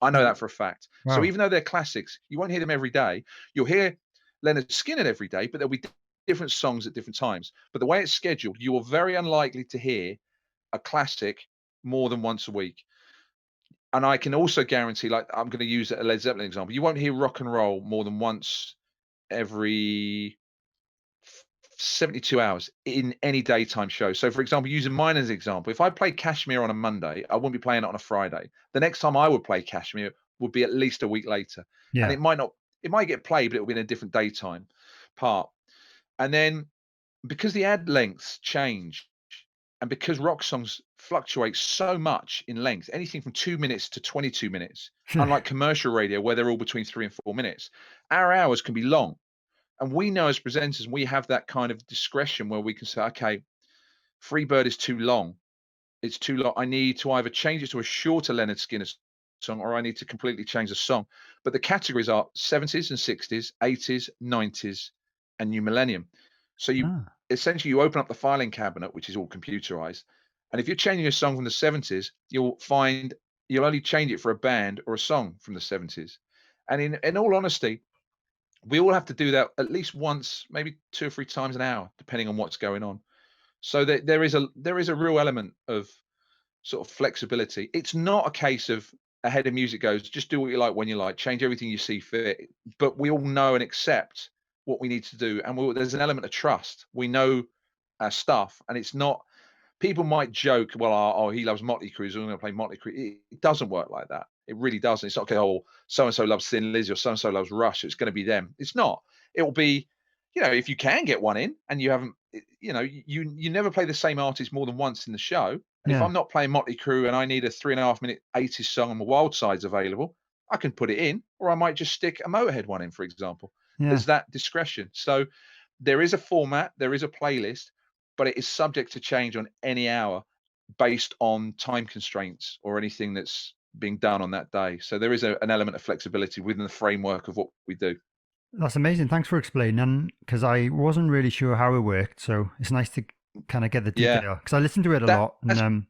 I know that for a fact. So Wow. even though they're classics, you won't hear them every day. You'll hear Leonard Skinner every day, but there'll be different songs at different times. But the way it's scheduled, you are very unlikely to hear a classic more than once a week. And I can also guarantee, like I'm going to use a Led Zeppelin example, you won't hear rock and roll more than once every 72 hours in any daytime show. So, for example, using mine as an example, if I play Kashmir on a Monday, I wouldn't be playing it on a Friday. The next time I would play Kashmir would be at least a week later. And Yeah. it might get played, but it'll be in a different daytime part. And then because the ad lengths change and because rock songs fluctuate so much in length, anything from 2 minutes to 22 minutes, unlike commercial radio where they're all between 3 and 4 minutes, our hours can be long. And we know as presenters, we have that kind of discretion where we can say, okay, Freebird is too long. It's too long. I need to either change it to a shorter Leonard Skinner song, or I need to completely change the song. But the categories are 70s and 60s, 80s, 90s, and New Millennium. So you essentially you open up the filing cabinet, which is all computerized. And if you're changing a song from the 70s, you'll find you'll only change it for a band or a song from the 70s. And in all honesty, we all have to do that at least once, maybe 2 or 3 times an hour, depending on what's going on. So there is a real element of sort of flexibility. It's not a case of a head of music goes, just do what you like when you like, change everything you see fit. But we all know and accept what we need to do, and there's an element of trust. We know our stuff, and it's not. People might joke, well, oh, he loves Motley Crue, so I'm going to play Motley Crue. It doesn't work like that. It really doesn't. It's not okay. Oh, so and so loves Thin Lizzy, or so and so loves Rush. It's going to be them. It's not. It will be, if you can get one in, and you haven't, you never play the same artist more than once in the show. And if I'm not playing Motley Crue and I need a 3.5-minute 80s song and the Wild Side's available, I can put it in, or I might just stick a Motorhead one in, for example. There's that discretion. So there is a format, there is a playlist, but it is subject to change on any hour based on time constraints or anything that's being done on that day. So there is an element of flexibility within the framework of what we do. That's amazing. Thanks for explaining, because I wasn't really sure how it worked. So it's nice to kind of get the detail, because I listen to it a lot. And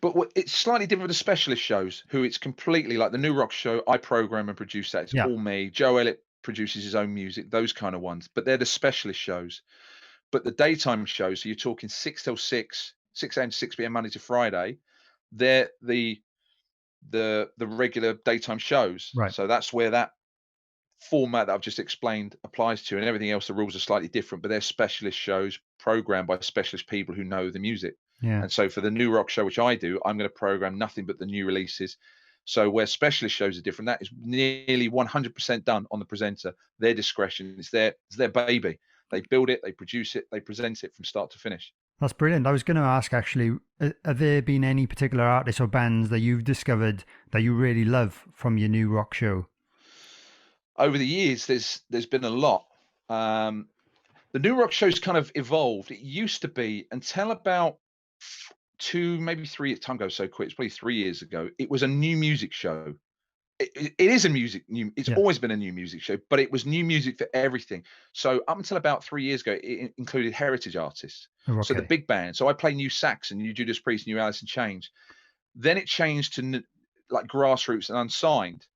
but it's slightly different with the specialist shows, who it's completely like the New Rock show. I program and produce that. It's all me. Joe Elliott produces his own music, those kind of ones. But they're the specialist shows. But the daytime shows, so you're talking 6 till 6 a.m. to 6 p.m. Monday to Friday. They're the regular daytime shows. Right. So that's where that format that I've just explained applies to, and everything else, the rules are slightly different, but they're specialist shows programmed by specialist people who know the music. And so for the New Rock show, which I do, I'm going to program nothing but the new releases. So where specialist shows are different, that is nearly 100% done on the presenter, their discretion. It's their baby. They build it, they produce it, they present it from start to finish. That's brilliant. I was going to ask, actually, have there been any particular artists or bands that you've discovered that you really love from your New Rock show? Over the years, there's been a lot. The New Rock show's kind of evolved. It used to be, until about 2, maybe 3, time goes so quick, it's probably 3 years ago, it was a new music show. It is it's always been a new music show, but it was new music for everything. So up until about 3 years ago, it included heritage artists. So the big band. So I play new Saxon, new Judas Priest, new Alice in Chains. Then it changed to like grassroots and unsigned.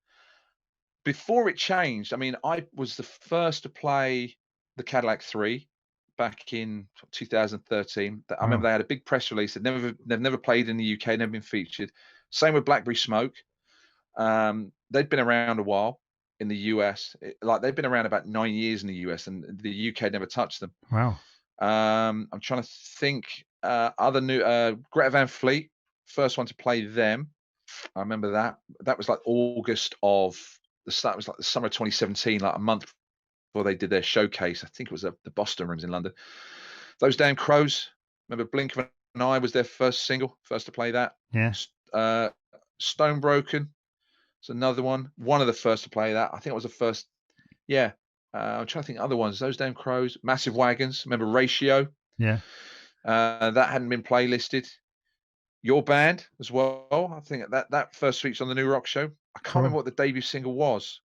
Before it changed, I mean, I was the first to play the Cadillac 3 back in 2013. I remember they had a big press release. They've never played in the UK, never been featured. Same with Blackberry Smoke. They'd been around a while in the US. They've been around about 9 years in the US, and the UK never touched them. Wow. I'm trying to think. Other new Greta Van Fleet, first one to play them. I remember that. That was like August of the start. It was like the summer of 2017, like a month before they did their showcase. I think it was the Boston Rooms in London. Those Damn Crows. Remember Blink and I was their first single, first to play that. Yeah. Stone Broken. It's another one. One of the first to play that. I think it was the first. Yeah. I'm trying to think of other ones. Those Damn Crows. Massive Wagons. Remember Ratio? Yeah. That hadn't been playlisted. Your Band as well. I think that first featured on the New Rock show. I can't remember what the debut single was,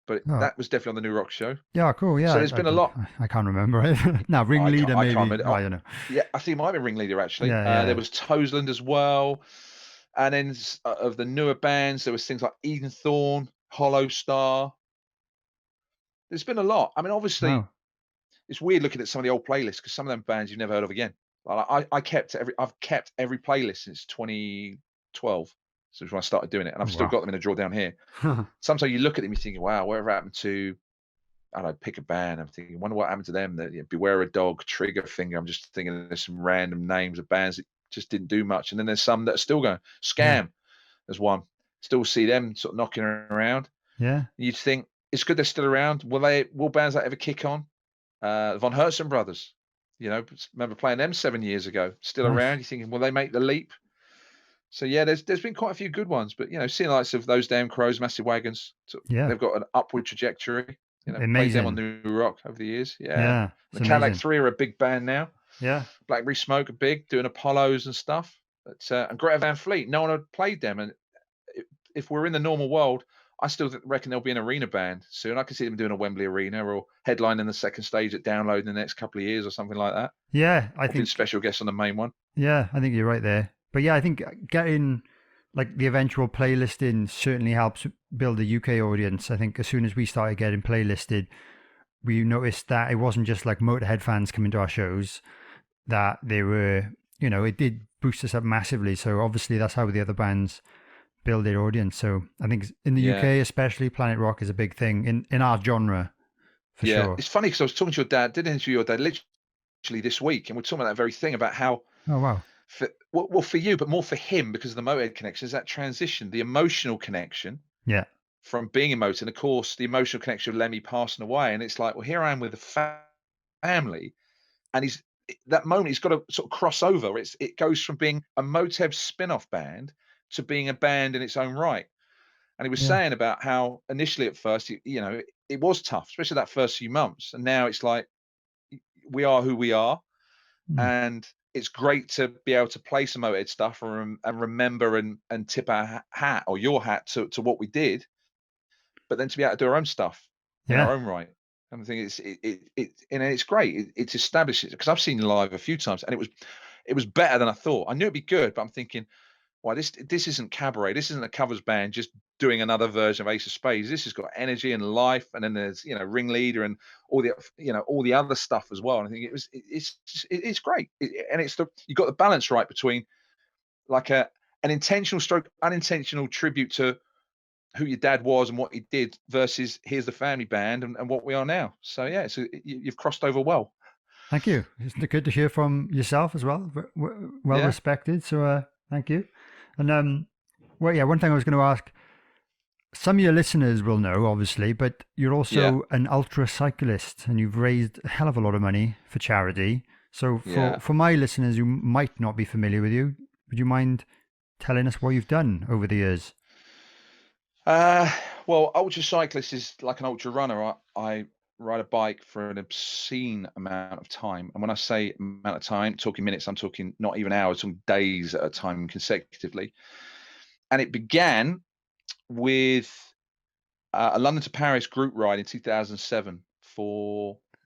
but that was definitely on the New Rock show. Yeah, cool. Yeah. So there's been a lot. I can't remember it. Now, Ringleader maybe. I don't know. Yeah, I think it might be Ringleader actually. Yeah. There was Toesland as well. And then of the newer bands, there was things like Eden Thorn, Hollow Star. There's been a lot. I mean, obviously, it's weird looking at some of the old playlists, because some of them bands you've never heard of again. I've kept every playlist since 2012, since when I started doing it, and I've still got them in a drawer down here. Sometimes you look at them, you're thinking, wow, whatever happened to, I don't know, pick a band. I'm thinking, wonder what happened to them. Beware a Dog, Trigger Finger. I'm just thinking there's some random names of bands that just didn't do much. And then there's some that are still going. Scam, there's one. Still see them sort of knocking around. Yeah. You'd think it's good they're still around. Will bands that ever kick on? Von Herzen Brothers, remember playing them 7 years ago, still around. You're thinking, will they make the leap? So yeah, there's been quite a few good ones, but seeing the likes of Those Damn Crows, Massive Wagons, they've got an upward trajectory. Played them on Amazing. New Rock over the years. Yeah. Yeah, it's The Cadillac amazing. 3 are a big band now. Yeah. Blackberry Smoke are big, doing Apollos and stuff. But and Greta Van Fleet, no one had played them. And if we're in the normal world, I still reckon there'll be an arena band soon. I can see them doing a Wembley Arena or headlining the second stage at Download in the next couple of years or something like that. Yeah, I Or being think special guests on the main one. yeah, I think you're right there. But yeah, I think getting like the eventual playlisting certainly helps build a UK audience. I think as soon as we started getting playlisted, we noticed that it wasn't just like Motorhead fans coming to our shows, that they were, it did boost us up massively. So obviously that's how the other bands build their audience. So I think in the UK, especially, Planet Rock is a big thing in our genre, for sure. It's funny because I was talking to your dad, did interview your dad literally this week, and we're talking about that very thing about how, Oh, wow. for you, but more for him because of the Motorhead connection, is that transition, the emotional connection Yeah. from being in Motorhead, and of course the emotional connection of Lemmy passing away. And it's like, well, here I am with a family, and that moment he's got to sort of cross over. It goes from being a Motorhead spin-off band to being a band in its own right. And he was saying about how initially at first, it was tough, especially that first few months. And now it's like, we are who we are. And it's great to be able to play some Motorhead stuff and remember and tip our hat or your hat to what we did, but then to be able to do our own stuff in our own right. And I think it's great. It's established it, because I've seen live a few times, and it was better than I thought. I knew it'd be good, but I'm thinking, why this isn't cabaret. This isn't a covers band just doing another version of Ace of Spades. This has got energy and life, and then there's ringleader and all the other stuff as well. And I think it's great, and you've got the balance right between like an intentional stroke unintentional tribute to who your dad was and what he did versus here's the family band and what we are now. So yeah, you've crossed over well. Thank you. It's good to hear from yourself as well. Well respected. So thank you. And one thing I was going to ask, some of your listeners will know, obviously, but you're also an ultra cyclist, and you've raised a hell of a lot of money for charity. So for my listeners who might not be familiar with you, would you mind telling us what you've done over the years? Well, ultra cyclist is like an ultra runner. I ride a bike for an obscene amount of time. And when I say amount of time, talking minutes, I'm talking not even hours, I'm talking days at a time consecutively. And it began with a London to Paris group ride in 2007 it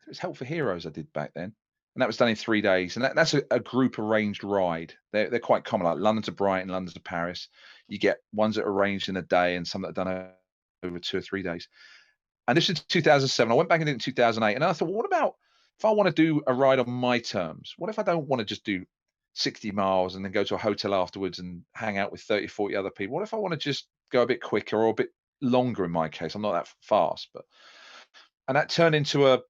was Help for Heroes I did back then. And that was done in 3 days. And that's a group arranged ride. They're quite common, like London to Brighton, London to Paris. You get ones that are arranged in a day and some that are done over 2 or 3 days. And this is 2007. I went back and did it in 2008. And I thought, well, what about if I want to do a ride on my terms? What if I don't want to just do 60 miles and then go to a hotel afterwards and hang out with 30, 40 other people? What if I want to just go a bit quicker or a bit longer in my case? I'm not that fast. And that turned into a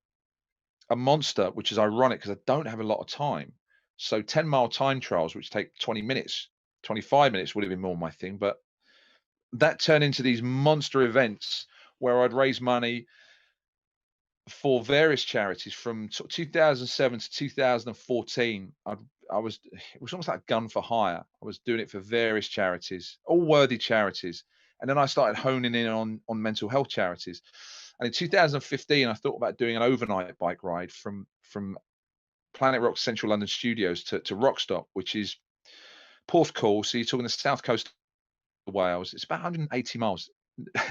monster, which is ironic because I don't have a lot of time. So 10-mile time trials, which take 20 minutes, 25 minutes would have been more my thing. But that turned into these monster events where I'd raise money for various charities from 2007 to 2014. It was almost like a gun for hire. I was doing it for various charities, all worthy charities. And then I started honing in on mental health charities. And in 2015, I thought about doing an overnight bike ride from Planet Rock Central London Studios to Rockstop, which is Porthcawl. So you're talking the south coast of Wales. It's about 180 miles.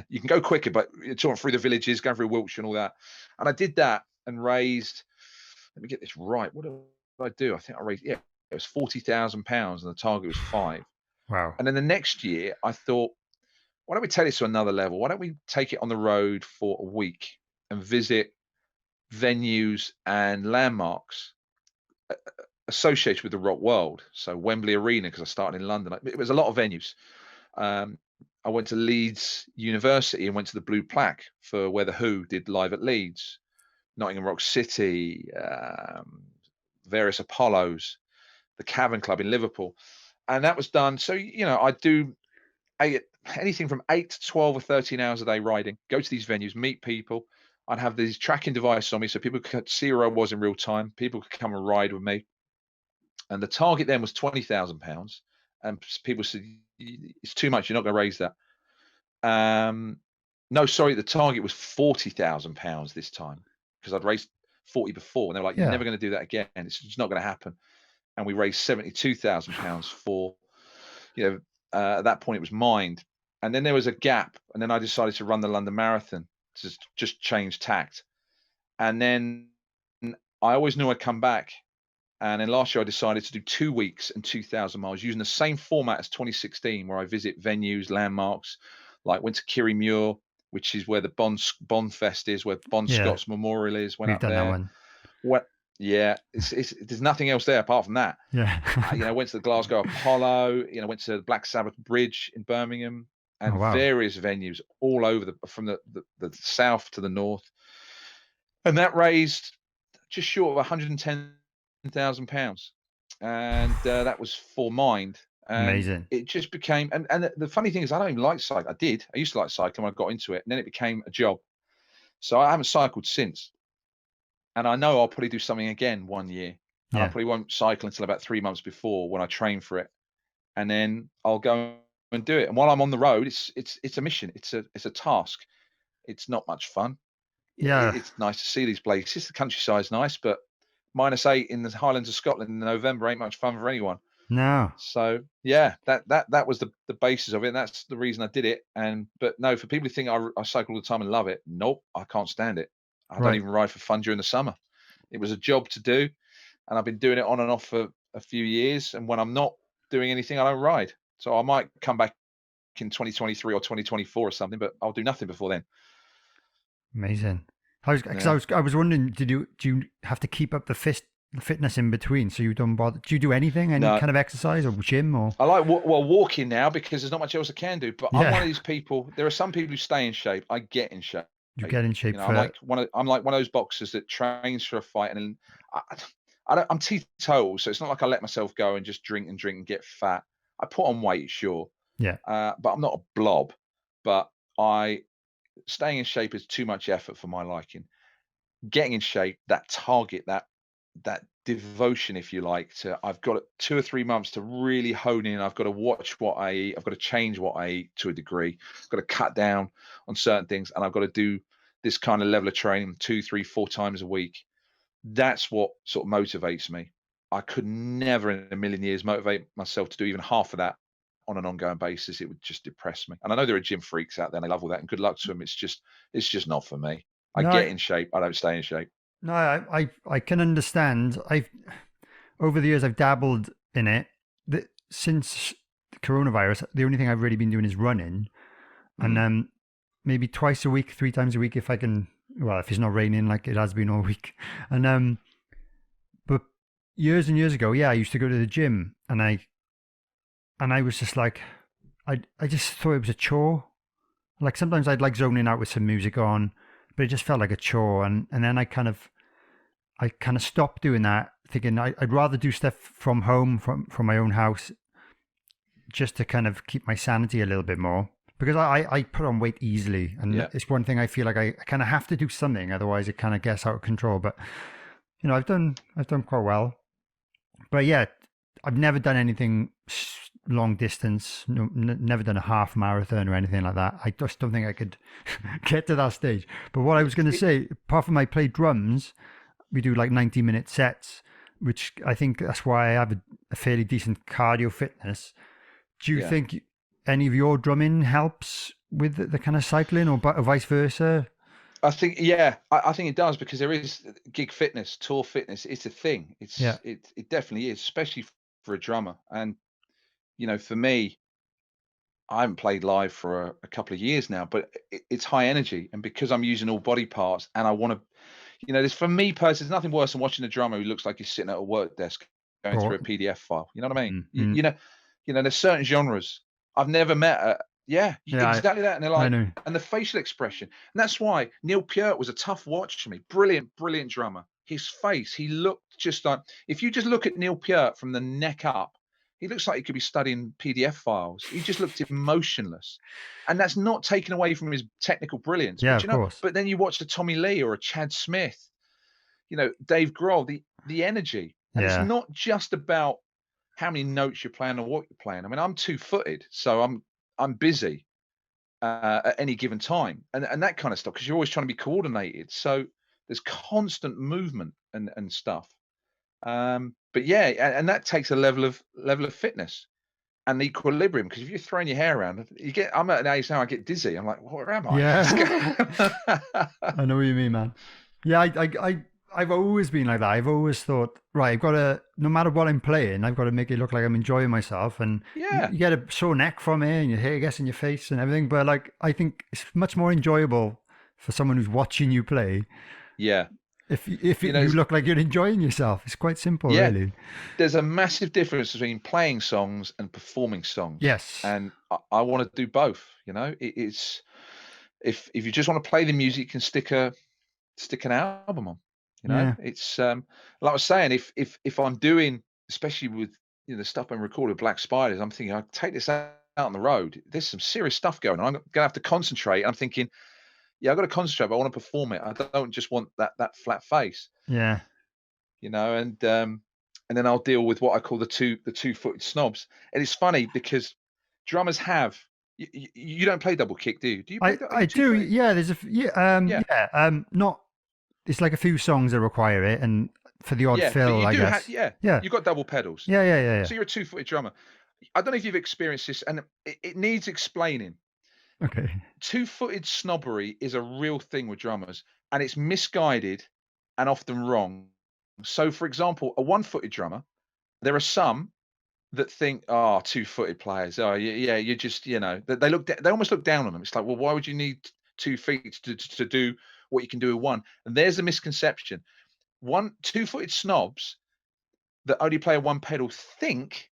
You can go quicker, but you're talking through the villages, going through Wiltshire and all that. And I did that and raised, let me get this right. What did I do? I think I raised, it was £40,000 and the target was 5. Wow. And then the next year I thought, why don't we take this to another level? Why don't we take it on the road for a week and visit venues and landmarks associated with the rock world? So Wembley Arena, because I started in London. It was a lot of venues. I went to Leeds University and went to the Blue Plaque for where the Who did live at Leeds, Nottingham Rock City, various Apollos, the Cavern Club in Liverpool. And that was done. So, I do anything from 8 to 12 or 13 hours a day riding, go to these venues, meet people. I'd have these tracking devices on me so people could see where I was in real time. People could come and ride with me. And the target then was £20,000. And people said, it's too much. You're not going to raise that. No, sorry, the target was £40,000 this time because I'd raised 40 before, and they were like, "You're never going to do that again. It's just not going to happen." And we raised £72,000 for, at that point it was mined, and then there was a gap, and then I decided to run the London Marathon to just change tact, and then I always knew I'd come back. And then last year I decided to do 2 weeks and 2,000 miles using the same format as 2016, where I visit venues, landmarks, like went to Kirriemuir, which is where the Bond Fest is, where Bon Scott's Memorial is. Went We've up done there. that one. There's nothing else there apart from that. Yeah. Went to the Glasgow Apollo. Went to the Black Sabbath Bridge in Birmingham, and various venues all over from the south to the north, and that raised just short of £110,000, and that was for Mind. And amazing. It just became, and the funny thing is, I don't even like cycling. I used to like cycling when I got into it, and then it became a job. So I haven't cycled since, and I know I'll probably do something again one year, and I probably won't cycle until about 3 months before, when I train for it, and then I'll go and do it. And while I'm on the road, it's a mission. It's a task. It's not much fun. It's nice to see these places. The countryside's nice, but -8 in the Highlands of Scotland in November ain't much fun for anyone. No. So yeah, that was the basis of it. And that's the reason I did it. But no, for people who think I cycle all the time and love it, nope, I can't stand it. I don't even ride for fun during the summer. It was a job to do, and I've been doing it on and off for a few years. And when I'm not doing anything, I don't ride. So I might come back in 2023 or 2024 or something, but I'll do nothing before then. Amazing. I was wondering, do you have to keep up the fitness in between, so you don't bother? Do you do anything, any kind of exercise or gym or? I like walking now because there's not much else I can do. But I'm one of these people. There are some people who stay in shape. I get in shape. You get in shape. I'm like one of those boxers that trains for a fight, and I'm teetotal, so it's not like I let myself go and just drink and get fat. I put on weight, sure. Yeah. But I'm not a blob. But staying in shape is too much effort for my liking. Getting in shape, that target, that devotion, if you like, to I've got 2 or 3 months to really hone in. I've got to watch what I eat. I've got to change what I eat to a degree. I've got to cut down on certain things, and I've got to do this kind of level of training 2, 3, 4 times a week. That's what sort of motivates me. I could never in a million years motivate myself to do even half of that on an ongoing basis. It would just depress me. And I know there are gym freaks out there, and they love all that, and good luck to them. It's just not for me. I get in shape. I don't stay in shape. No, I can understand. Over the years I've dabbled in it. Since the coronavirus, the only thing I've really been doing is running, and maybe twice a week, 3 times a week if I can. Well, if it's not raining like it has been all week. And but years and years ago, I used to go to the gym, and I was just like, I just thought it was a chore. Like sometimes I'd like zoning out with some music on, but it just felt like a chore. And then I kind of stopped doing that, thinking I'd rather do stuff from home, from my own house, just to kind of keep my sanity a little bit more. Because I put on weight easily, and it's one thing I feel like I kind of have to do something, otherwise it kind of gets out of control. But I've done quite well. But yeah, I've never done anything long distance. No, never done a half marathon or anything like that. I just don't think I could get to that stage. But what I was going to say, apart from I play drums, we do like 90-minute sets, which I think that's why I have a fairly decent cardio fitness. Do you think any of your drumming helps with the kind of cycling, or vice versa? I think, I think it does, because there is gig fitness, tour fitness. It's a thing. It definitely is, especially for a drummer. And for me, I haven't played live for a couple of years now, but it's high energy, and because I'm using all body parts, and I want to, there's, for me personally, there's nothing worse than watching a drummer who looks like he's sitting at a work desk going through a PDF file. You know what I mean? Mm-hmm. There's certain genres I've never met. Exactly that. And they're like, and the facial expression. And that's why Neil Peart was a tough watch to me. Brilliant drummer. His face, he looked just like, if you just look at Neil Peart from the neck up, he looks like he could be studying PDF files. He just looked emotionless. And that's not taken away from his technical brilliance. Yeah, of course. But then you watch a Tommy Lee or a Chad Smith, Dave Grohl, the energy. And it's not just about how many notes you're playing or what you're playing. I mean, I'm 2-footed, so I'm busy. at any given time, and that kind of stuff, because you're always trying to be coordinated. So there's constant movement and stuff. But yeah, and that takes a level of fitness and equilibrium, because if you're throwing your hair around, I'm at an age now I get dizzy. I'm like, where am I? Yeah. I know what you mean, man. Yeah, I've always been like that. I've always thought, right, I've got to, no matter what I'm playing, I've got to make it look like I'm enjoying myself. And Yeah. you get a sore neck from it, and your hair gets in your face and everything. But like, I think it's much more enjoyable for someone who's watching you play. Yeah. If you look like you're enjoying yourself. It's quite simple, really. There's a massive difference between playing songs and performing songs. Yes. And I want to do both. It's if you just want to play the music, you can stick an album on. It's like I was saying, if I'm doing, especially with the stuff I'm recording, Black Spiders, I'm thinking I take this out on the road. There's some serious stuff going on. I'm gonna have to concentrate. I'm thinking, yeah, I've got to concentrate, but I want to perform it. I don't just want that flat face. Yeah. And then I'll deal with what I call the two-footed snobs. And it's funny because drummers have. You don't play double kick, do you? Do you play I do. Yeah, there's not. It's like a few songs that require it, and for the odd fill, I guess. You've got double pedals. Yeah. So you're a two-footed drummer. I don't know if you've experienced this, and it needs explaining. Okay. Two-footed snobbery is a real thing with drummers, and it's misguided and often wrong. So, for example, a one-footed drummer, there are some that think, "Oh, two-footed players. Oh, yeah, you're just, they almost look down on them." It's like, well, why would you need 2 feet to do what you can do with one? And there's the misconception. Two-footed snobs that only play a one pedal think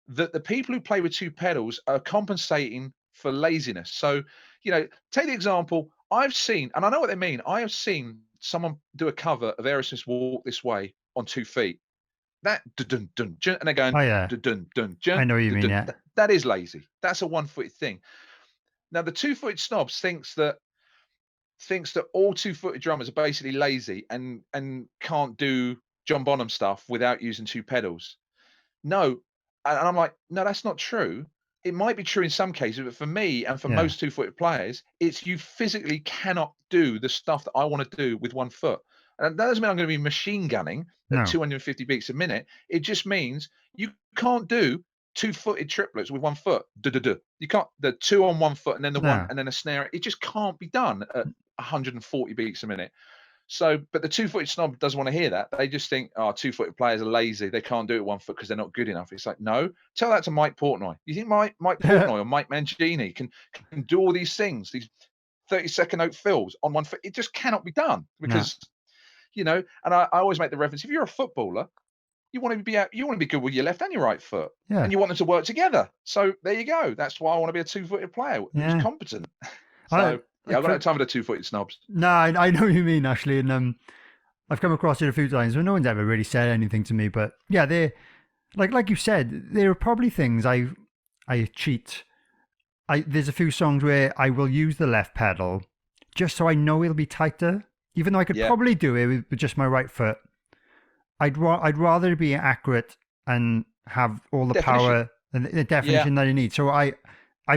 that the people who play with 2 pedals are compensating for laziness. So, take the example I've seen, and I know what they mean. I have seen someone do a cover of Aerosmith's "Walk This Way" on 2 feet. That dun dun dun, and they're going, oh yeah, dun dun dun. I know what you mean. Yeah, that is lazy. That's a one-footed thing. Now, the two-footed snobs thinks that all two-footed drummers are basically lazy and can't do John Bonham stuff without using 2 pedals. No, and I'm like, no, that's not true. It might be true in some cases, but for me and for most two-footed players, it's you physically cannot do the stuff that I want to do with 1 foot. And that doesn't mean I'm going to be machine gunning at 250 beats a minute. It just means you can't do 2-footed triplets with 1 foot. You can't. The 2 on 1 foot and then the one and then a snare. It just can't be done at 140 beats a minute. So, but the two-footed snob doesn't want to hear that. They just think, oh, two-footed players are lazy. They can't do it 1 foot because they're not good enough. It's like, no, tell that to Mike Portnoy. You think Mike Portnoy or Mike Mangini can do all these things, these 30-second note fills on 1 foot? It just cannot be done because, and I always make the reference, if you're a footballer, you want to be good with your left and your right foot, and you want them to work together. So there you go. That's why I want to be a two-footed player who's competent. So I've got no time for the two-footed snobs. No, I know what you mean, actually, and I've come across it a few times, but no one's ever really said anything to me. But yeah, they're like you said, there are probably things I cheat. There's a few songs where I will use the left pedal just so I know it'll be tighter, even though I could probably do it with just my right foot. I'd rather be accurate and have all the power and the definition that I need. So I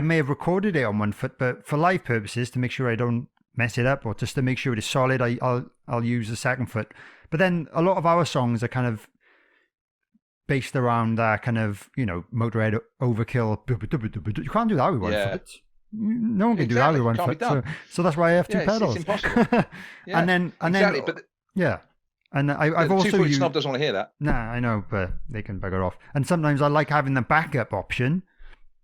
may have recorded it on 1 foot, but for live purposes, to make sure I don't mess it up or just to make sure it is solid, I'll use the second foot. But then a lot of our songs are kind of based around that kind of, Motorhead overkill. You can't do that with 1 foot. No one can do that with 1 foot. So that's why I have 2 pedals. It's impossible. And then And I've also two-footed snob doesn't want to hear that. Nah, I know, but they can bugger off. And sometimes I like having the backup option,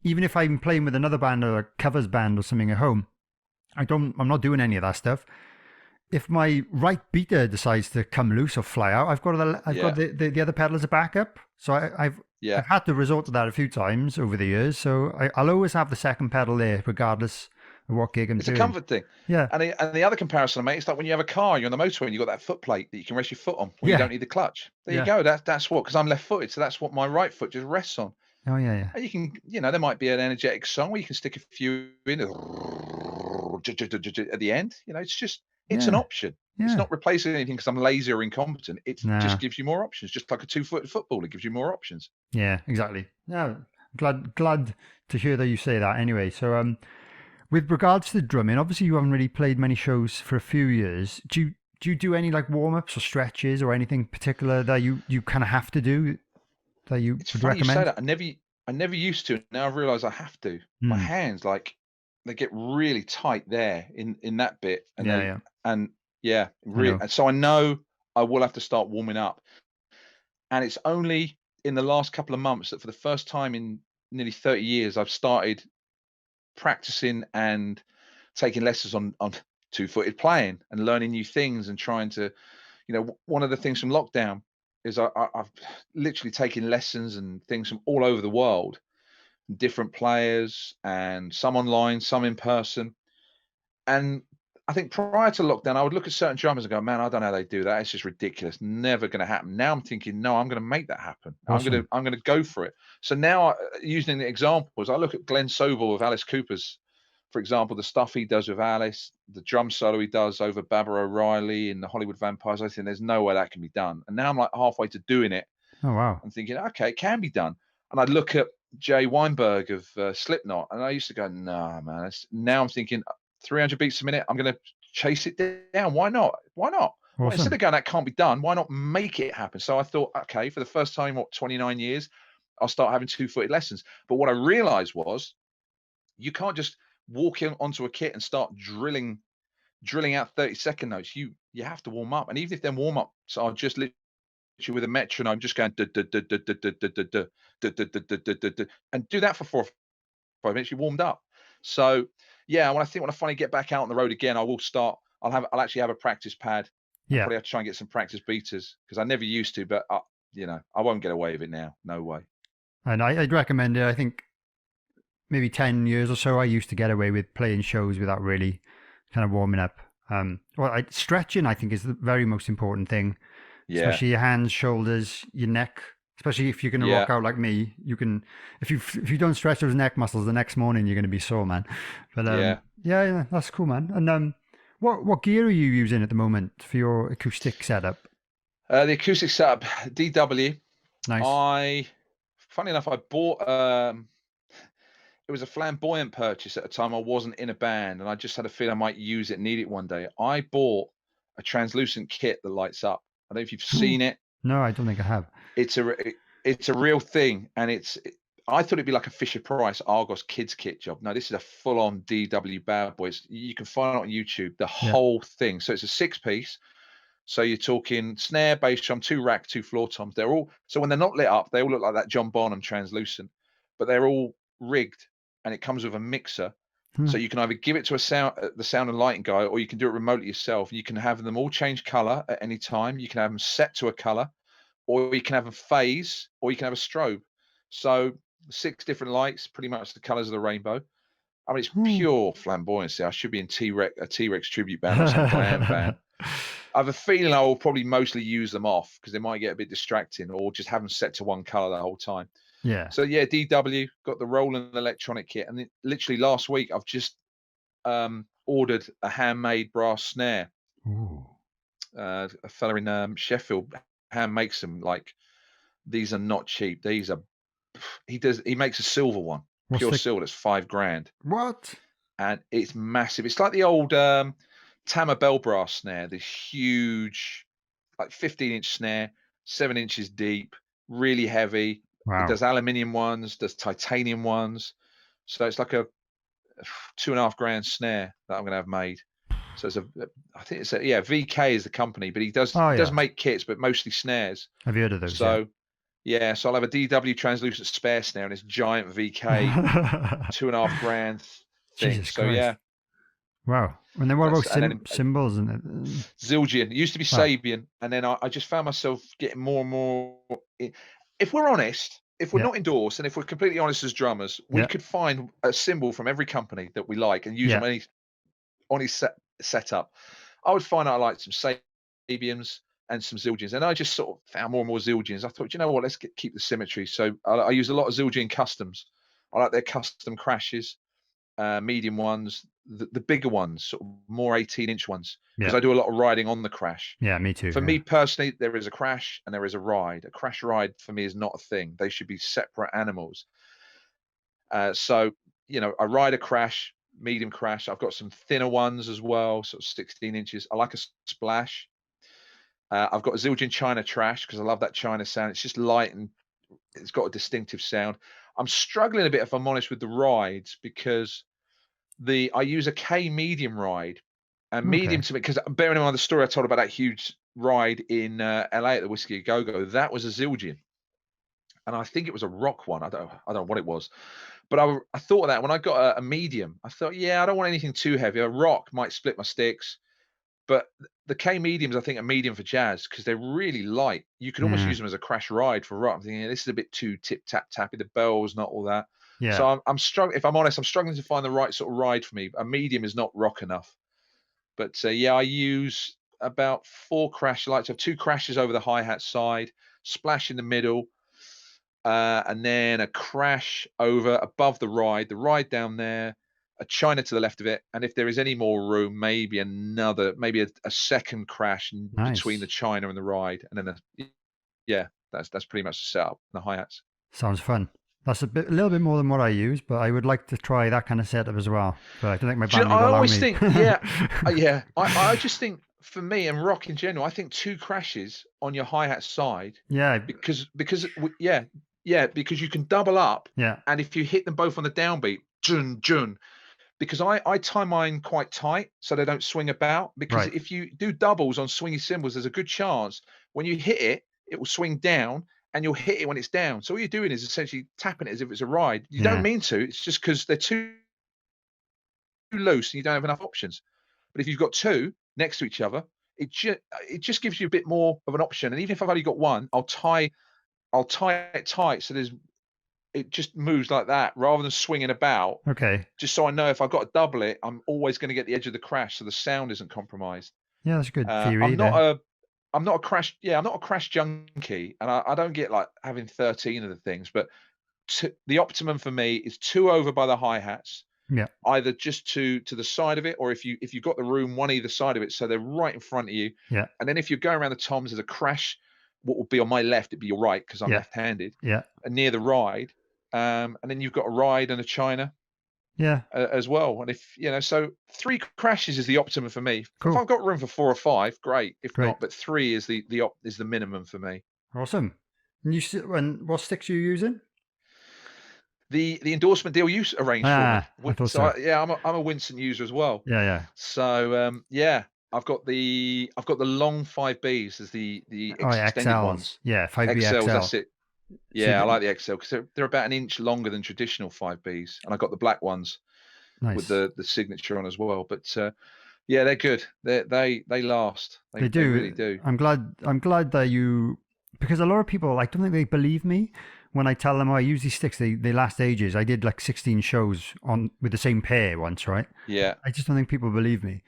even if I'm playing with another band or a covers band or something at home. I'm not doing any of that stuff. If my right beater decides to come loose or fly out, I've got the other pedal as a backup. So I've had to resort to that a few times over the years. So I'll always have the second pedal there, regardless of what gig I'm doing. It's a comfort thing. Yeah. And the other comparison I make, it's like when you have a car, you're on the motorway and you've got that foot plate that you can rest your foot on when you don't need the clutch. There you go. That's what, because I'm left-footed, so that's what my right foot just rests on. Oh, yeah. And you can, there might be an energetic song where you can stick a few in at the end. It's an option. Yeah. It's not replacing anything because I'm lazy or incompetent. It just gives you more options. Just like a two-footed football, it gives you more options. Yeah, exactly. Yeah, glad to hear that you say that. Anyway, so With regards to the drumming, obviously you haven't really played many shows for a few years. Do you do any like warm ups or stretches or anything particular that you kind of have to do that you It's would funny you say recommend? that. I never used to. Now I've realised I have to. My Hmm. hands, like, they get really tight there in that bit, and Yeah, yeah, and yeah, I really. know. So I know I will have to start warming up. And it's only in the last couple of months that, for the first time in nearly 30 years, I've started practicing and taking lessons on two-footed playing and learning new things and trying to, one of the things from lockdown is I've literally taken lessons and things from all over the world, from different players, and some online, some in person. And I think prior to lockdown, I would look at certain drummers and go, "Man, I don't know how they do that. It's just ridiculous. Never going to happen." Now I'm thinking, "No, I'm going to make that happen. Awesome. I'm going to go for it." So now, using the examples, I look at Glenn Sobel of Alice Cooper's, for example, the stuff he does with Alice, the drum solo he does over Barbara O'Reilly in the Hollywood Vampires. I think there's no way that can be done. And now I'm like halfway to doing it. Oh wow. I'm thinking, okay, it can be done. And I'd look at Jay Weinberg of Slipknot, and I used to go, "Nah, man." Now I'm thinking, 300 beats a minute. I'm going to chase it down. Why not? Why not? Well, instead Awesome. of going, "That can't be done," why not make it happen? So I thought, okay, for the first time, 29 years, I'll start having two-footed lessons. But what I realized was, you can't just walk in onto a kit and start drilling out 30-second notes. You have to warm up. And even if them warm ups are just literally with a metronome, just going and do that for 4 or 5 minutes, you warmed up. So yeah, when I finally get back out on the road again, I will start. I'll actually have a practice pad. I'll Yeah. probably have to try and get some practice beaters, because I never used to, but I won't get away with it now. No way. And I'd recommend it. I think maybe 10 years or so, I used to get away with playing shows without really kind of warming up. Stretching, I think, is the very most important thing, Yeah, especially your hands, shoulders, your neck. Especially if you're going to yeah, rock out like me, you can. If you don't stretch those neck muscles, the next morning you're going to be sore, man. But yeah. yeah, that's cool, man. And what gear are you using at the moment for your acoustic setup? The acoustic setup, DW. Nice. Funny enough, I bought. It was a flamboyant purchase at a time I wasn't in a band, and I just had a feeling I might use it, need it one day. I bought a translucent kit that lights up. I don't know if you've seen it. No, I don't think I have. It's a real thing, and I thought it'd be like a Fisher Price Argos kids kit job. No, this is a full-on DW bad boys. You can find it on YouTube, the Yeah. whole thing. So it's a six-piece. So you're talking snare, bass drum, two rack, two floor toms. They're all, so when they're not lit up, they all look like that John Bonham translucent, but they're all rigged, and it comes with a mixer. Hmm. So you can either give it to the sound and lighting guy, or you can do it remotely yourself. And you can have them all change color at any time. You can have them set to a color, or you can have a phase, or you can have a strobe. So 6 different lights, pretty much the colors of the rainbow. I mean, it's Hmm. pure flamboyancy. I should be in a T-Rex tribute band or some glam band. I have a feeling I will probably mostly use them off, because they might get a bit distracting, or just have them set to one color the whole time. Yeah. So yeah, DW got the Roland electronic kit, and literally last week I've just ordered a handmade brass snare. Ooh. A fella in Sheffield hand makes them. Like, these are not cheap. These are he makes a silver one, What's pure the silver. That's $5,000, what? and it's massive. It's like the old Tama Bell brass snare. This huge, like 15-inch snare, 7 inches deep, really heavy. It Wow. does aluminium ones, does titanium ones. So it's like a $2,500 snare that I'm going to have made. So I think VK is the company, but he Oh does yeah. make kits, but mostly snares. Have you heard of those? Yeah. So yeah, so I'll have a DW translucent spare snare and this giant VK $2,500 thing. Jesus So yeah, Christ. Wow. And then what about and then symbols and Zildjian. It used to be wow. Sabian, and then I just found myself getting more and more. If we're honest, if we're Yeah. not endorsed, and if we're completely honest as drummers, we Yeah. could find a symbol from every company that we like and use Yeah. them on his setup. I would find out I liked some Sabians and some Zildjians, and I just sort of found more and more Zildjians. I thought, you know what, let's keep the symmetry. So I use a lot of Zildjian customs. I like their custom crashes, medium ones, the bigger ones, sort of more 18-inch ones, because Yeah. I do a lot of riding on the crash. Yeah, me too. For Yeah. me personally, there is a crash and there is a ride. A crash ride for me is not a thing. They should be separate animals. So I ride a crash. medium crash. I've got some thinner ones as well, sort of 16 inches. I like a splash. I've got a Zildjian China trash because I love that China sound. It's just light and it's got a distinctive sound. I'm struggling a bit, if I'm honest, with the rides because I use a K medium ride, and medium to me, because bearing in mind the story I told about that huge ride in LA at the Whiskey A Go Go, that was a Zildjian, and I think it was a rock one. I don't know what it was, but I thought of that when I got a medium. I thought, yeah, I don't want anything too heavy. A rock might split my sticks. But the K mediums, I think, are medium for jazz because they're really light. You could almost use them as a crash ride for rock. I'm thinking, this is a bit too tip tap tappy. The bells, not all that. Yeah. So I'm struggling. If I'm honest, I'm struggling to find the right sort of ride for me. A medium is not rock enough. But yeah, I use about 4 crash lights. I have 2 crashes over the hi-hat side, splash in the middle, and then a crash over above the ride down there, a China to the left of it, and if there is any more room, maybe a second crash between the China and the ride, and then that's pretty much the setup. The hi-hats. Sounds fun. That's a little bit more than what I use, but I would like to try that kind of setup as well. But I don't think my band would allow me. I always think, yeah. I just think for me and rock in general, I think 2 crashes on your hi-hat side. Yeah. Because you can double up. Yeah. And if you hit them both on the downbeat, jun. Because I tie mine quite tight so they don't swing about. Because if you do doubles on swingy cymbals, there's a good chance when you hit it, it will swing down and you'll hit it when it's down. So all you're doing is essentially tapping it as if it's a ride. You don't mean to. It's just because they're too loose and you don't have enough options. But if you've got 2 next to each other, it just gives you a bit more of an option. And even if I've only got 1, I'll tie it tight so it just moves like that rather than swinging about. Okay. Just so I know if I've got to double it, I'm always going to get the edge of the crash, so the sound isn't compromised. Yeah, that's a good theory. I'm not a crash junkie, and I don't get like having 13 of the things. But the optimum for me is 2 over by the hi-hats. Yeah. Either just to the side of it, or if you've got the room, 1 either side of it, so they're right in front of you. Yeah. And then if you're going around the toms, there's a crash. What will be on my left, it'd be your right because I'm left-handed. Yeah. And near the ride. And then you've got a ride and a China, as well. And if so 3 crashes is the optimum for me. Cool. If I've got room for 4 or 5, great. If not, but 3 is the minimum for me. Awesome. And what sticks are you using? The endorsement deal you arranged for me. I thought so. I'm a Winston user as well. Yeah. So I've got the long 5Bs as the extended XLs. ones. Yeah, 5B XL. That's it. Yeah, I like the XL because they're about an inch longer than traditional 5Bs, and I got the black ones with the signature on as well. But they're good. They last. They do. They really do. I'm glad that because a lot of people, I don't think they believe me when I tell them I use these sticks. They last ages. I did like 16 shows with the same pair once, right? Yeah. I just don't think people believe me.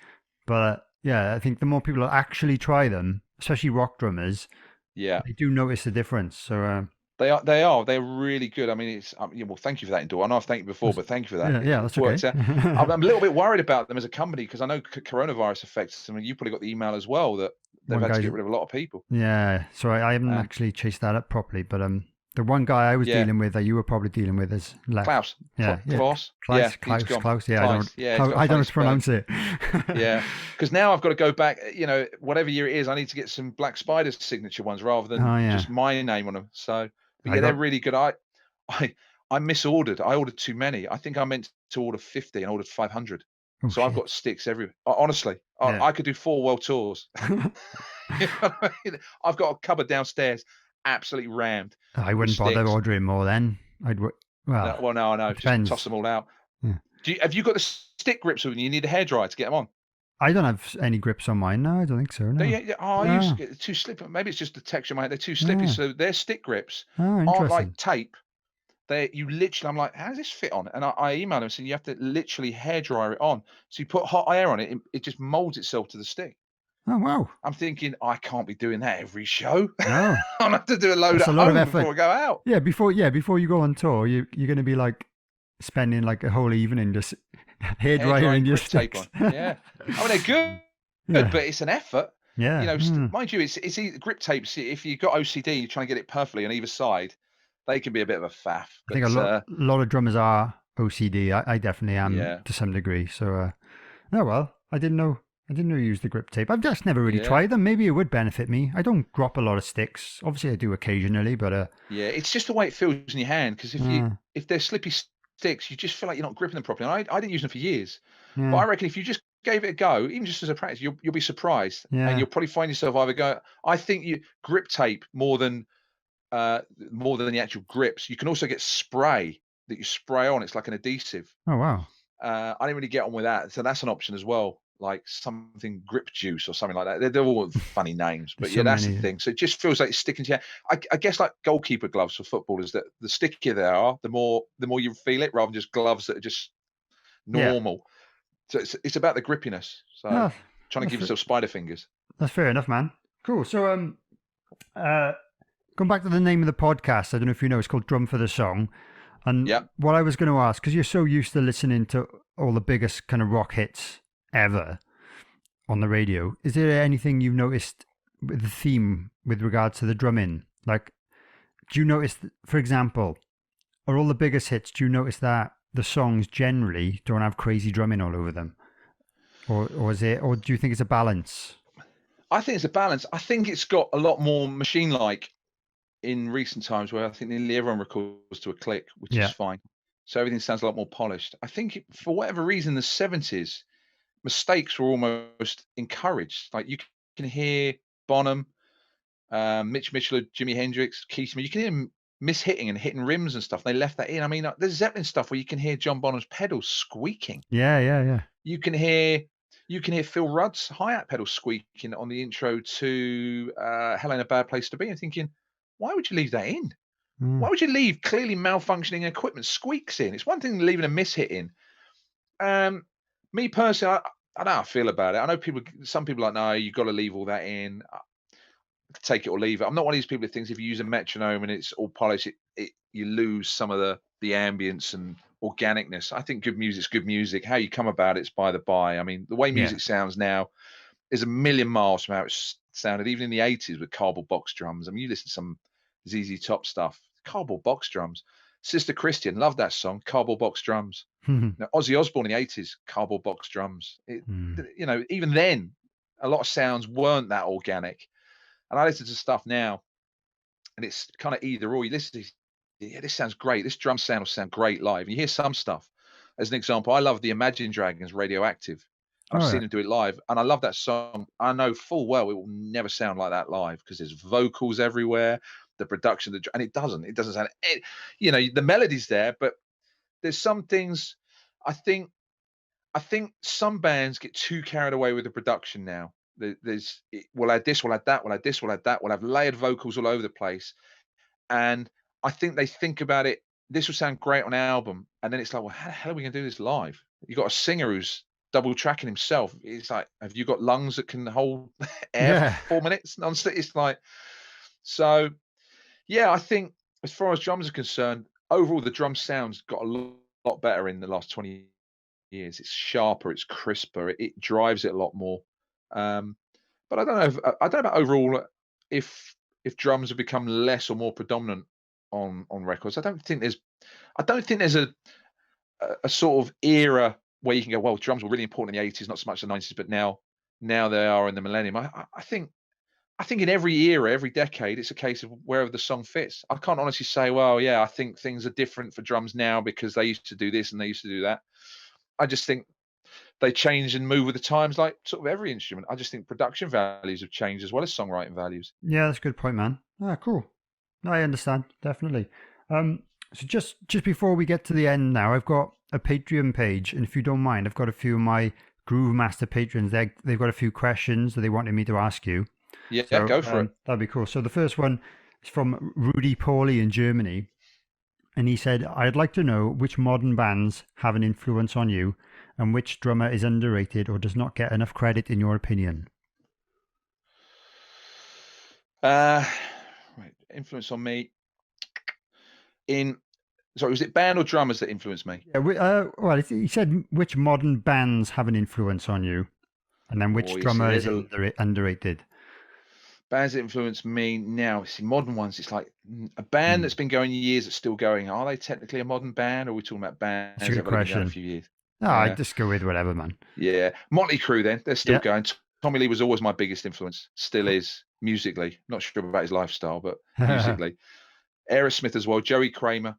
But I think the more people actually try them, especially rock drummers, they do notice the difference. So. They're really good. I mean, well, thank you for that, Indor. I know I've thanked you before, but thank you for that. Yeah, that's okay. I'm a little bit worried about them as a company because I know coronavirus affects them. You probably got the email as well that they've had to get rid of a lot of people. Yeah, so I haven't actually chased that up properly, but the one guy I was dealing with that you were probably dealing with is left. Klaus. Klaus. Yeah, I don't know how to pronounce it. Yeah, because now I've got to go back. Whatever year it is, I need to get some Black Spider's signature ones rather than just my name on them. So. But they're really good. I misordered. I ordered too many. I think I meant to order 50 and ordered 500. So I've got sticks everywhere. Honestly, I could do 4 world tours. I've got a cupboard downstairs, absolutely rammed. I wouldn't bother ordering more then. No, I know. Just toss them all out. Yeah. Have you got the stick grips with you? You need a hairdryer to get them on. I don't have any grips on mine. No, I don't think so. No. I used to get too slippery. Maybe it's just the texture of my hand. They're too slippery. So their stick grips aren't like tape. I'm like, how does this fit on? And I emailed them saying you have to literally hairdryer it on. So you put hot air on it, it just molds itself to the stick. Oh wow! I'm thinking I can't be doing that every show. No, I'll have to do a load of effort before I go out. Yeah, before you go on tour, you're going to be like spending like a whole evening just hairdrying your sticks. Tape on. Yeah, I mean they're good, but it's an effort. Yeah, mind you, it's grip tapes. If you've got OCD, you're trying to get it perfectly on either side. They can be a bit of a faff. I think a lot of drummers are OCD. I definitely am Yeah. to some degree. So, oh well, I didn't know you used the grip tape. I've just never really Yeah. tried them. Maybe it would benefit me. I don't drop a lot of sticks. Obviously, I do occasionally, but Yeah, it's just the way it feels in your hand. Because if they're slippy sticks, you just feel like you're not gripping them properly. And I didn't use them for years, but I reckon if you just gave it a go, even just as a practice, you'll be surprised, and you'll probably find yourself either go. I think you grip tape more than the actual grips. You can also get spray that you spray on. It's like an adhesive. Oh wow. I didn't really get on with that, so that's an option as well. Like something grip juice or something like that. They're all funny names, but yeah, that's the thing. So it just feels like it's sticking to your hand. I guess like goalkeeper gloves for footballers, that the stickier they are, the more you feel it, rather than just gloves that are just normal. So it's about the grippiness. So trying to give yourself spider fingers. That's fair enough, man. Cool. So going back to the name of the podcast, I don't know if you know, it's called Drum for the Song. And what I was going to ask, because you're so used to listening to all the biggest kind of rock hits ever on the radio, is there anything you've noticed with the theme with regards to the drumming? Like, do you notice, for example, are all the biggest hits, do you notice that the songs generally don't have crazy drumming all over them? Or do you think it's a balance? I think it's a balance. I think it's got a lot more machine-like in recent times, where I think nearly everyone records to a click, which is fine. So everything sounds a lot more polished. I think for whatever reason, the 70s, mistakes were almost encouraged. Like you can hear Bonham, Mitch Mitchell, Jimi Hendrix, Keith. You can hear them mishitting and hitting rims and stuff. They left that in. I mean, there's Zeppelin stuff where you can hear John Bonham's pedals squeaking. Yeah. You can hear Phil Rudd's hi-hat pedals squeaking on the intro to Hell Ain't a Bad Place to Be. I'm thinking, why would you leave that in? Why would you leave clearly malfunctioning equipment squeaks in? It's one thing leaving a mishit in. Me personally, I don't know how I feel about it. I know some people are like, no, you've got to leave all that in. Take it or leave it. I'm not one of these people that thinks if you use a metronome and it's all polished, you lose some of the ambience and organicness. I think good music's good music. How you come about it's by the by. I mean, the way music sounds now is a million miles from how it sounded even in the 80s with cardboard box drums. I mean, you listen to some ZZ Top stuff, cardboard box drums. Sister Christian, love that song, cardboard box drums. Now, Ozzy Osbourne in the 80s, cardboard box drums. You know, even then, a lot of sounds weren't that organic. And I listen to stuff now, and it's kind of either or. You listen to, this sounds great. This drum sound will sound great live. And you hear some stuff. As an example, I love the Imagine Dragons Radioactive. I've seen them do it live, and I love that song. I know full well it will never sound like that live because there's vocals everywhere, the production, and it doesn't sound. You know, the melody's there, but there's some things. I think some bands get too carried away with the production now. We'll add this, we'll add that, we'll add this, we'll add that. We'll have layered vocals all over the place, and I think they think about it. This will sound great on an album, and then it's like, well, how the hell are we going to do this live? You got a singer who's double tracking himself. It's like, have you got lungs that can hold air for 4 minutes? It's like, so yeah. I think as far as drums are concerned, overall the drum sounds got a lot better in the last 20 years. It's sharper, it's crisper, it drives it a lot more. But I don't know about overall if drums have become less or more predominant on records. I don't think there's a sort of era where you can go, well, drums were really important in the 80s, not so much the 90s, but now they are in the millennium. I think in every era, every decade, it's a case of wherever the song fits. I can't honestly say, well, yeah, I think things are different for drums now because they used to do this and they used to do that. I just think they change and move with the times, like sort of every instrument. I just think production values have changed as well as songwriting values. Yeah, that's a good point, man. Cool. I understand, definitely. So just before we get to the end now, I've got a Patreon page, and if you don't mind, I've got a few of my Groove Master patrons. They've got a few questions that they wanted me to ask you. Yeah, so, go for it. That'd be cool. So the first one is from Rudy Pauly in Germany, and he said, I'd like to know which modern bands have an influence on you and which drummer is underrated or does not get enough credit in your opinion. Right, influence on me. Sorry, was it band or drummers that influenced me? Yeah, well, he said which modern bands have an influence on you, and then which drummer is underrated. bands that influence me now. See, modern ones. It's like a band that's been going years that's still going. Are they technically a modern band, or are we talking about bands That's a that good have only been going a question. few years? No, I'd just go with whatever, man. Yeah, Motley Crue. Then they're still Yeah. going. Tommy Lee was always my biggest influence. Still is musically. Not sure about his lifestyle, but musically. Aerosmith as well. Joey Kramer.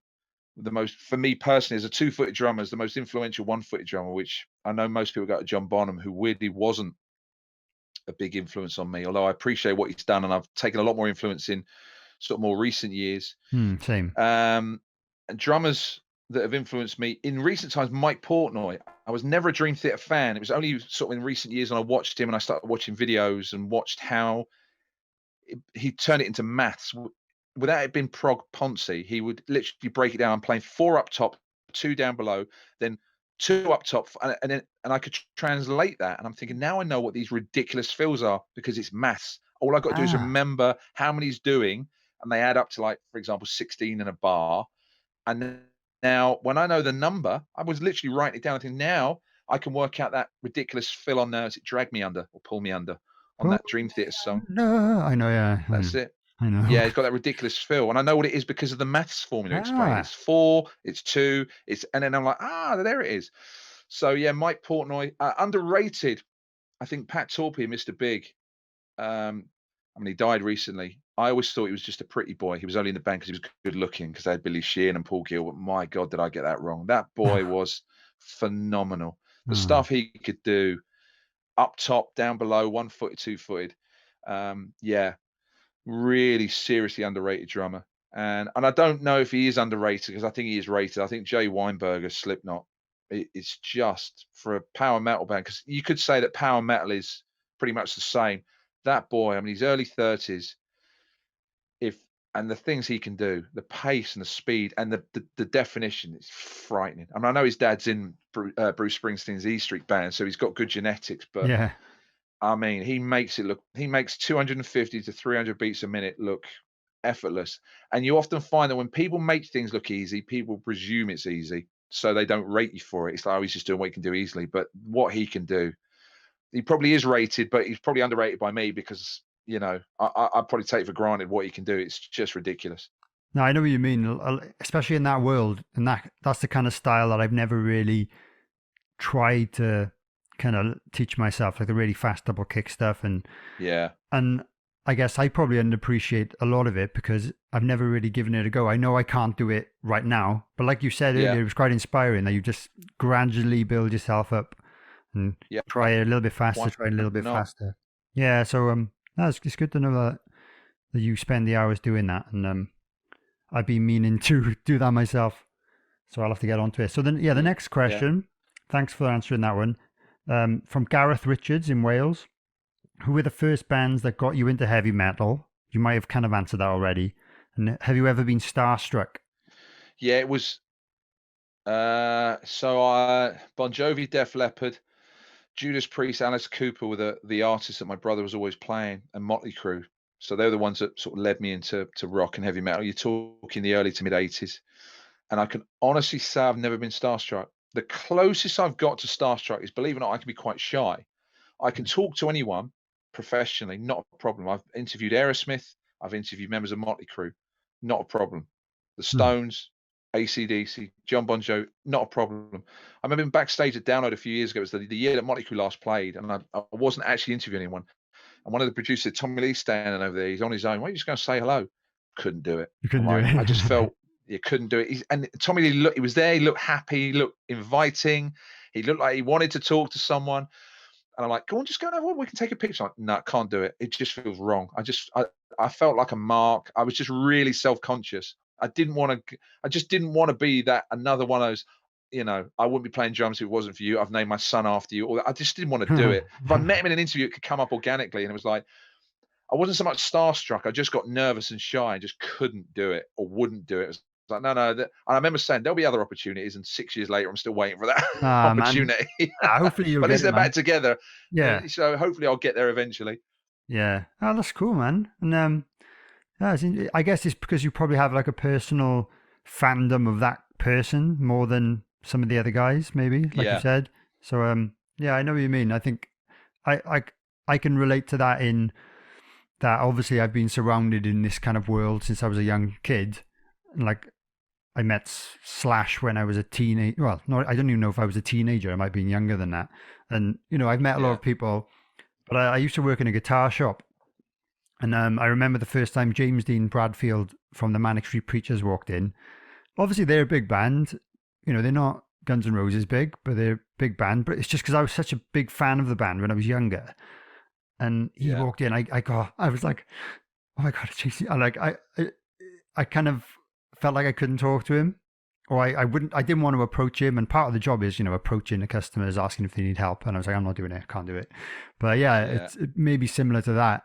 For me personally, as a 2-footed drummer, is the most influential 1-footed drummer, which I know most people go to John Bonham, who weirdly wasn't a big influence on me, although I appreciate what he's done, and I've taken a lot more influence in sort of more recent years. Same. And drummers that have influenced me in recent times, Mike Portnoy. I was never a Dream Theater fan. It was only sort of in recent years when I watched him and I started watching videos and watched how he turned it into maths. Without it being prog Ponzi, he would literally break it down, playing 4 up top, 2 down below, then 2 up top, and I could translate that. And I'm thinking, now I know what these ridiculous fills are because it's maths. All I've got to do is remember how many he's doing, and they add up to, like, for example, 16 in a bar. And now, when I know the number, I was literally writing it down. I think now I can work out that ridiculous fill on there as it Drag Me Under or Pull Me Under on that Dream Theater song. No, I know, yeah. That's it. I know. Yeah, it's got that ridiculous feel, and I know what it is because of the maths formula explained. It's 4, it's 2, and then I'm like, there it is. So yeah, Mike Portnoy, underrated. I think Pat Torpey, Mr. Big. I mean, he died recently. I always thought he was just a pretty boy. He was only in the band because he was good looking, because they had Billy Sheehan and Paul Gilbert. My God, did I get that wrong? That boy was phenomenal. The stuff he could do, up top, down below, 1-footed, 2-footed. Yeah. Really seriously underrated drummer, and I don't know if he is underrated, because I think he is rated. I think Jay Weinberger, Slipknot, it's just for a power metal band, because you could say that power metal is pretty much the same. That boy, I mean, he's early 30s. And the things he can do, the pace and the speed and the definition is frightening. I mean, I know his dad's in Bruce Springsteen's E Street Band, so he's got good genetics, but yeah. I mean, he makes 250 to 300 beats a minute look effortless. And you often find that when people make things look easy, people presume it's easy, so they don't rate you for it. It's like, he's just doing what he can do easily. But what he can do, he probably is rated, but he's probably underrated by me because, I probably take for granted what he can do. It's just ridiculous. No, I know what you mean, especially in that world. And that's the kind of style that I've never really tried to kind of teach myself, like the really fast double kick stuff. And I guess I probably underappreciate a lot of it because I've never really given it a go. I know I can't do it right now, but like you said earlier, it was quite inspiring that you just gradually build yourself up and try it a little bit faster, faster. Yeah, so it's good to know that you spend the hours doing that, and I've been meaning to do that myself, so I'll have to get onto it. So then, the next question, thanks for answering that one. From Gareth Richards in Wales. Who were the first bands that got you into heavy metal? You might have kind of answered that already. And have you ever been starstruck? Yeah, it was. Bon Jovi, Def Leppard, Judas Priest, Alice Cooper were the artists that my brother was always playing, and Motley Crue. So they were the ones that sort of led me into rock and heavy metal. You're talking the early to mid 80s. And I can honestly say I've never been starstruck. The closest I've got to starstruck is, believe it or not, I can be quite shy. I can talk to anyone professionally, not a problem. I've interviewed Aerosmith. I've interviewed members of Motley Crue, not a problem. The Stones, AC/DC, John Bon Jovi, not a problem. I remember being backstage at Download a few years ago. It was the year that Motley Crue last played, and I wasn't actually interviewing anyone. And one of the producers, Tommy Lee, standing over there, he's on his own. Why are you just going to say hello? Couldn't do it. You couldn't do it. I just felt you couldn't do it. And Tommy Lee he was there. He looked happy. He looked inviting. He looked like he wanted to talk to someone. And I'm like, go on, just go and have one. We can take a picture. I'm like, no, can't do it. It just feels wrong. I felt like a mark. I was just really self-conscious. I just didn't want to be that another one of those, I wouldn't be playing drums if it wasn't for you. I've named my son after you. I just didn't want to do it. If I met him in an interview, it could come up organically. And it was like, I wasn't so much starstruck. I just got nervous and shy and just couldn't do it or wouldn't do it. It was like, no. And I remember saying there'll be other opportunities. And 6 years later, I'm still waiting for that opportunity. Hopefully you'll but at least get they're back together. Yeah. So hopefully I'll get there eventually. Yeah. Oh, that's cool, man. And I guess it's because you probably have like a personal fandom of that person more than some of the other guys, maybe, like you said. So I know what you mean. I think I can relate to that in that obviously I've been surrounded in this kind of world since I was a young kid. Like, I met Slash when I was a teenager. Well, no, I don't even know if I was a teenager. I might have been younger than that. And, I've met a lot of people, but I used to work in a guitar shop. And I remember the first time James Dean Bradfield from the Manic Street Preachers walked in. Obviously, they're a big band. They're not Guns N' Roses big, but they're a big band. But it's just because I was such a big fan of the band when I was younger. And he walked in. I was like, oh my God, it's JC. I kind of felt like I couldn't talk to him, or I didn't want to approach him. And part of the job is, approaching the customers, asking if they need help. And I was like, I'm not doing it. I can't do it. But it may be similar to that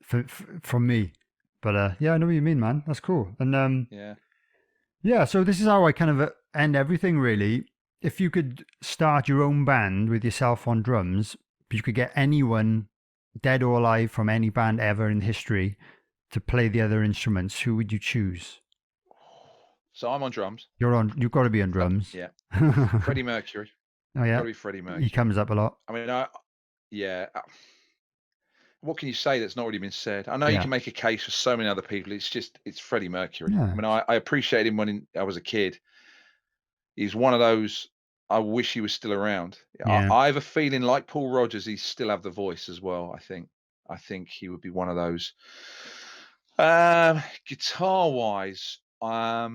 for me. But I know what you mean, man. That's cool. And so this is how I kind of end everything, really. If you could start your own band with yourself on drums, you could get anyone, dead or alive, from any band ever in history to play the other instruments, who would you choose? So I'm on drums. You've got to be on drums. Yeah. Freddie Mercury. Oh yeah. Got to be Freddie Mercury. He comes up a lot. I mean, what can you say that's not already been said? I know you can make a case for so many other people. It's Freddie Mercury. Yeah. I mean, I appreciate him when I was a kid. He's one of those, I wish he was still around. Yeah. I have a feeling, like Paul Rodgers, he still have the voice as well. I think he would be one of those. Guitar wise, I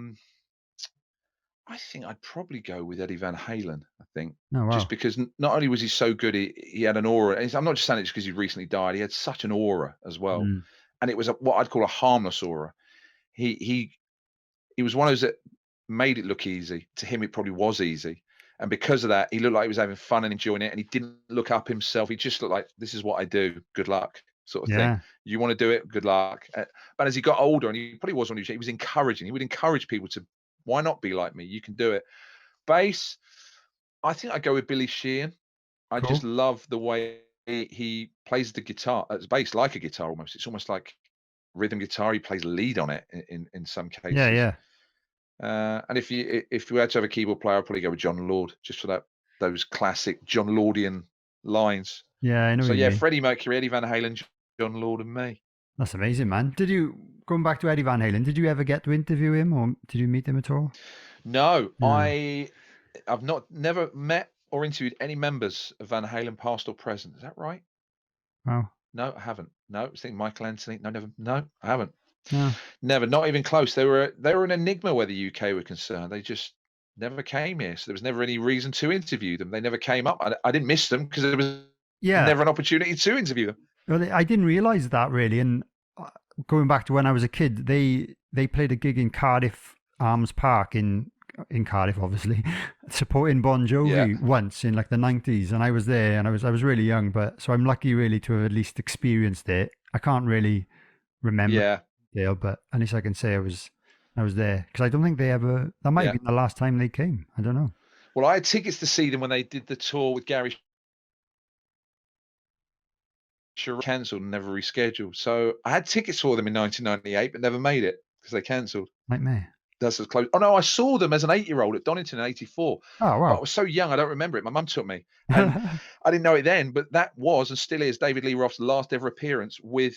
think I'd probably go with Eddie Van Halen. I think, just because not only was he so good, he had an aura. And I'm not just saying it just because he recently died. He had such an aura as well, and it was what I'd call a harmless aura. He was one of those that made it look easy. To him, it probably was easy, and because of that, he looked like he was having fun and enjoying it. And he didn't look up himself. He just looked like, this is what I do. Good luck, sort of thing. You want to do it? Good luck. But as he got older, and he probably was when he was encouraging. He would encourage people to, why not be like me? You can do it. Bass, I think I'd go with Billy Sheehan. I just love the way he plays the guitar as bass, like a guitar almost. It's almost like rhythm guitar. He plays lead on it in some cases. Yeah. And if you had to have a keyboard player, I'd probably go with John Lord, just for those classic John Lordian lines. Yeah, I know. So Freddie Mercury, Eddie Van Halen, John Lord, and me. That's amazing, man. Going back to Eddie Van Halen, did you ever get to interview him, or did you meet him at all? No. I've never met or interviewed any members of Van Halen, past or present. Is that right? Wow. No, I haven't. No, I think Michael Anthony. No, never. No, I haven't. No. Never. Not even close. They were an enigma where the UK were concerned. They just never came here, so there was never any reason to interview them. They never came up. I didn't miss them because there was never an opportunity to interview them. Well, I didn't realise that, really. And going back to when I was a kid, they played a gig in Cardiff Arms Park in Cardiff, obviously, supporting Bon Jovi once in like the 90s, and I was there, and I was really young, but so I'm lucky really to have at least experienced it. I can't really remember Dale, but at least I can say I was there, because I don't think they ever, that might have been the last time they came. I don't know. Well, I had tickets to see them when they did the tour with Gary cancelled and never rescheduled. So I had tickets for them in 1998, but never made it because they cancelled. Nightmare. That's as close. Oh no, I saw them as an 8-year-old at Donington in '84. Oh wow! But I was so young, I don't remember it. My mum took me, and I didn't know it then. But that was and still is David Lee Roth's last ever appearance with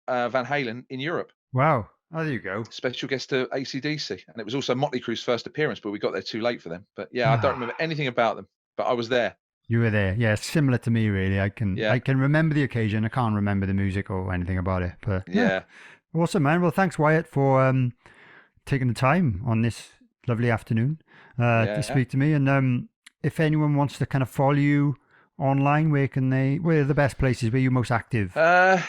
Van Halen in Europe. Wow! Oh, there you go. Special guest to AC/DC, and it was also Motley Crue's first appearance, but we got there too late for them. But I don't remember anything about them, but I was there. You were there, yeah. Similar to me, really. I can remember the occasion. I can't remember the music or anything about it. But awesome, man. Well, thanks, Wyatt, for taking the time on this lovely afternoon to speak to me. And if anyone wants to kind of follow you online, where are the best places? Where are you most active? I'm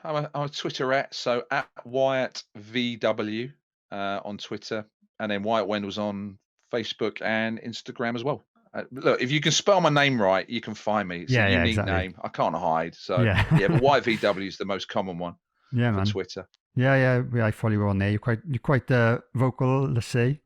a Twitterette, so at Wyatt VW on Twitter, and then Wyatt Wendels on Facebook and Instagram as well. Look, if you can spell my name right, you can find me. It's a unique name. I can't hide. So but Wyatt VW is the most common one for Twitter. Yeah, I follow you on there. You're quite vocal, let's say.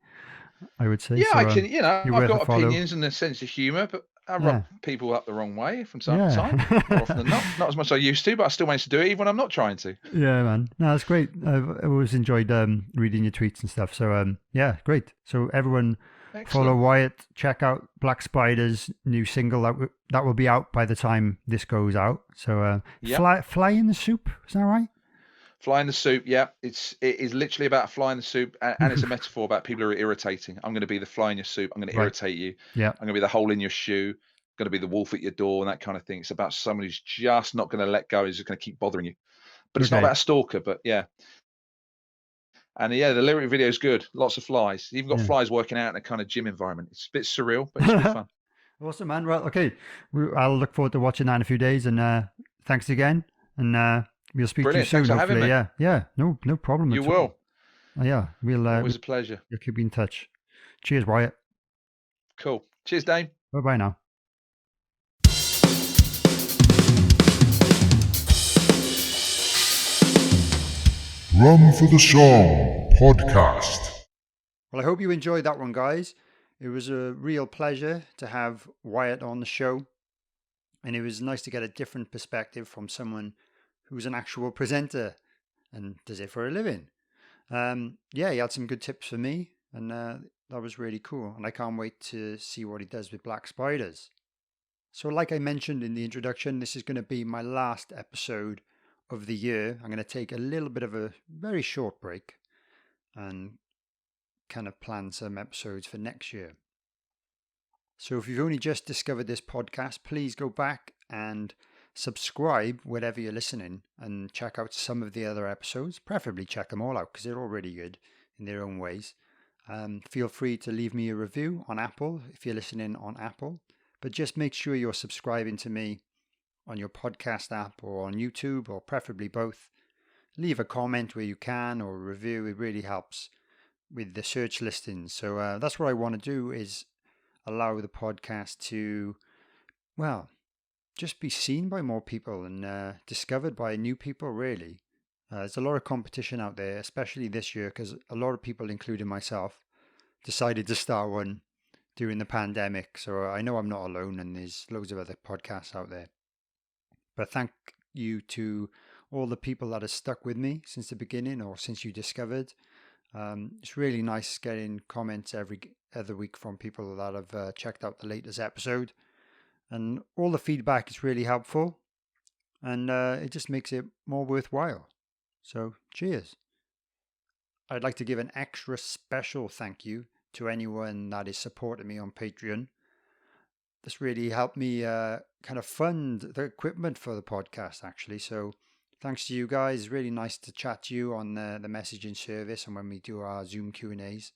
I would say. Yeah, so, I can. I've got opinions and a sense of humour, but I Yeah. rub people up the wrong way from time to Yeah. time. More often than not. Not as much as I used to, but I still manage to do it even when I'm not trying to. Yeah, man. No, that's great. I've always enjoyed reading your tweets and stuff. So, yeah, great. So everyone follow Excellent. Wyatt. Check out Black Spider's new single that will be out by the time this goes out. So, Yep. fly in the soup. Is that right? Fly in the soup, yeah. It is literally about fly in the soup, and it's a metaphor about people who are irritating. I'm going to be the fly in your soup. I'm going to Right. irritate you. Yeah. I'm going to be the hole in your shoe. Going to be the wolf at your door and that kind of thing. It's about someone who's just not going to let go. Who's just going to keep bothering you. But it's not Okay. about a stalker. But yeah, and yeah, the lyric video is good. Lots of flies. You've even got Yeah. flies working out in a kind of gym environment. It's a bit surreal, but it's good fun. Awesome, man. Well, okay. I'll look forward to watching that in a few days. And thanks again. And we'll speak Brilliant. to you Thanks soon. for having Hopefully, me. yeah, yeah. No problem You at all. will. Yeah, we'll Always a pleasure. we'll keep in touch. Cheers, Wyatt. Cool. Cheers, Dane. Bye bye now. Drum for the Song podcast. Well, I hope you enjoyed that one, guys. It was a real pleasure to have Wyatt on the show. And it was nice to get a different perspective from someone who's an actual presenter and does it for a living. Yeah, he had some good tips for me, and that was really cool. And I can't wait to see what he does with Black Spiders. So, like I mentioned in the introduction, this is going to be my last episode of the year. I'm going to take a little bit of a very short break and kind of plan some episodes for next year. So if you've only just discovered this podcast, please go back and subscribe wherever you're listening and check out some of the other episodes. Preferably check them all out because they're all really good in their own ways. Feel free to leave me a review on Apple if you're listening on Apple. But just make sure you're subscribing to me on your podcast app or on YouTube, or preferably both. Leave a comment where you can, or a review. It really helps with the search listings. So that's what I want to do, is allow the podcast to, well, just be seen by more people and discovered by new people, really. There's a lot of competition out there, especially this year, because a lot of people, including myself, decided to start one during the pandemic. So I know I'm not alone, and there's loads of other podcasts out there. But thank you to all the people that have stuck with me since the beginning, or since you discovered. It's really nice getting comments every other week from people that have checked out the latest episode. And all the feedback is really helpful. And it just makes it more worthwhile. So cheers. I'd like to give an extra special thank you to anyone that is supporting me on Patreon. This really helped me kind of fund the equipment for the podcast, actually. So thanks to you guys. It's really nice to chat to you on the messaging service and when we do our Zoom Q&As.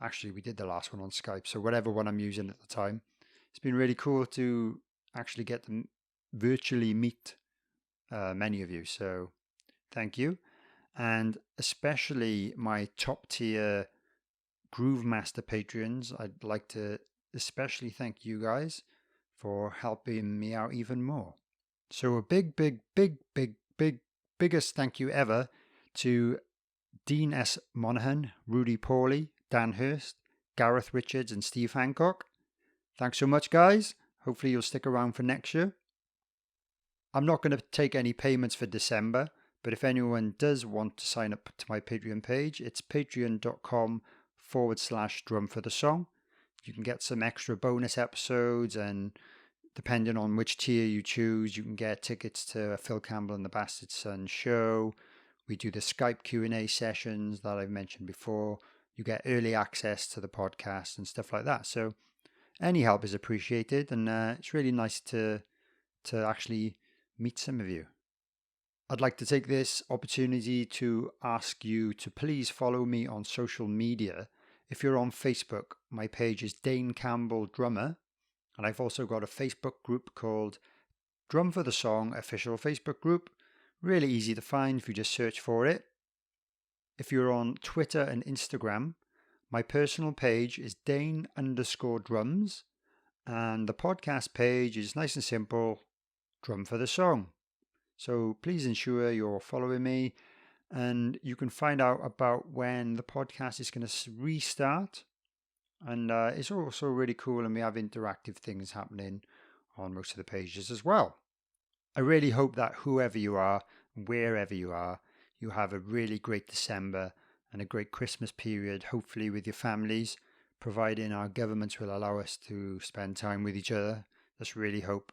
Actually, we did the last one on Skype, so whatever one I'm using at the time. It's been really cool to actually get to virtually meet many of you. So thank you. And especially my top tier Groove Master patrons, I'd like to especially thank you guys for helping me out even more. So a biggest thank you ever to Dean S. Monaghan, Rudy Pawley, Dan Hurst, Gareth Richards, and Steve Hancock. Thanks so much, guys. Hopefully you'll stick around for next year. I'm not going to take any payments for December, but if anyone does want to sign up to my Patreon page, it's patreon.com/drum for the song. You can get some extra bonus episodes, and depending on which tier you choose, you can get tickets to a Phil Campbell and the Bastard Son show. We do the Skype Q&A sessions that I've mentioned before. You get early access to the podcast and stuff like that. So any help is appreciated, and it's really nice to actually meet some of you. I'd like to take this opportunity to ask you to please follow me on social media. If you're on Facebook, my page is Dane Campbell Drummer, and I've also got a Facebook group called Drum for the Song Official Facebook Group. Really easy to find if you just search for it. If you're on Twitter and Instagram, my personal page is Dane_drums, and the podcast page is nice and simple, Drum for the Song. So please ensure you're following me, and you can find out about when the podcast is going to restart And it's also really cool, and we have interactive things happening on most of the pages as well. I really hope that whoever you are, wherever you are, you have a really great December and a great Christmas period, hopefully with your families, providing our governments will allow us to spend time with each other. Let's really hope.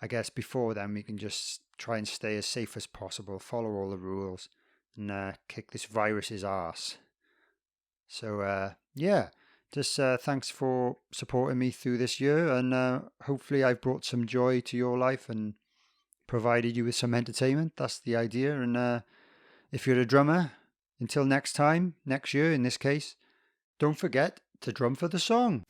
I guess before then we can just try and stay as safe as possible, follow all the rules, and kick this virus's arse. So, yeah, just thanks for supporting me through this year, and hopefully I've brought some joy to your life and provided you with some entertainment. That's the idea. And if you're a drummer, until next time, next year in this case, don't forget to drum for the song.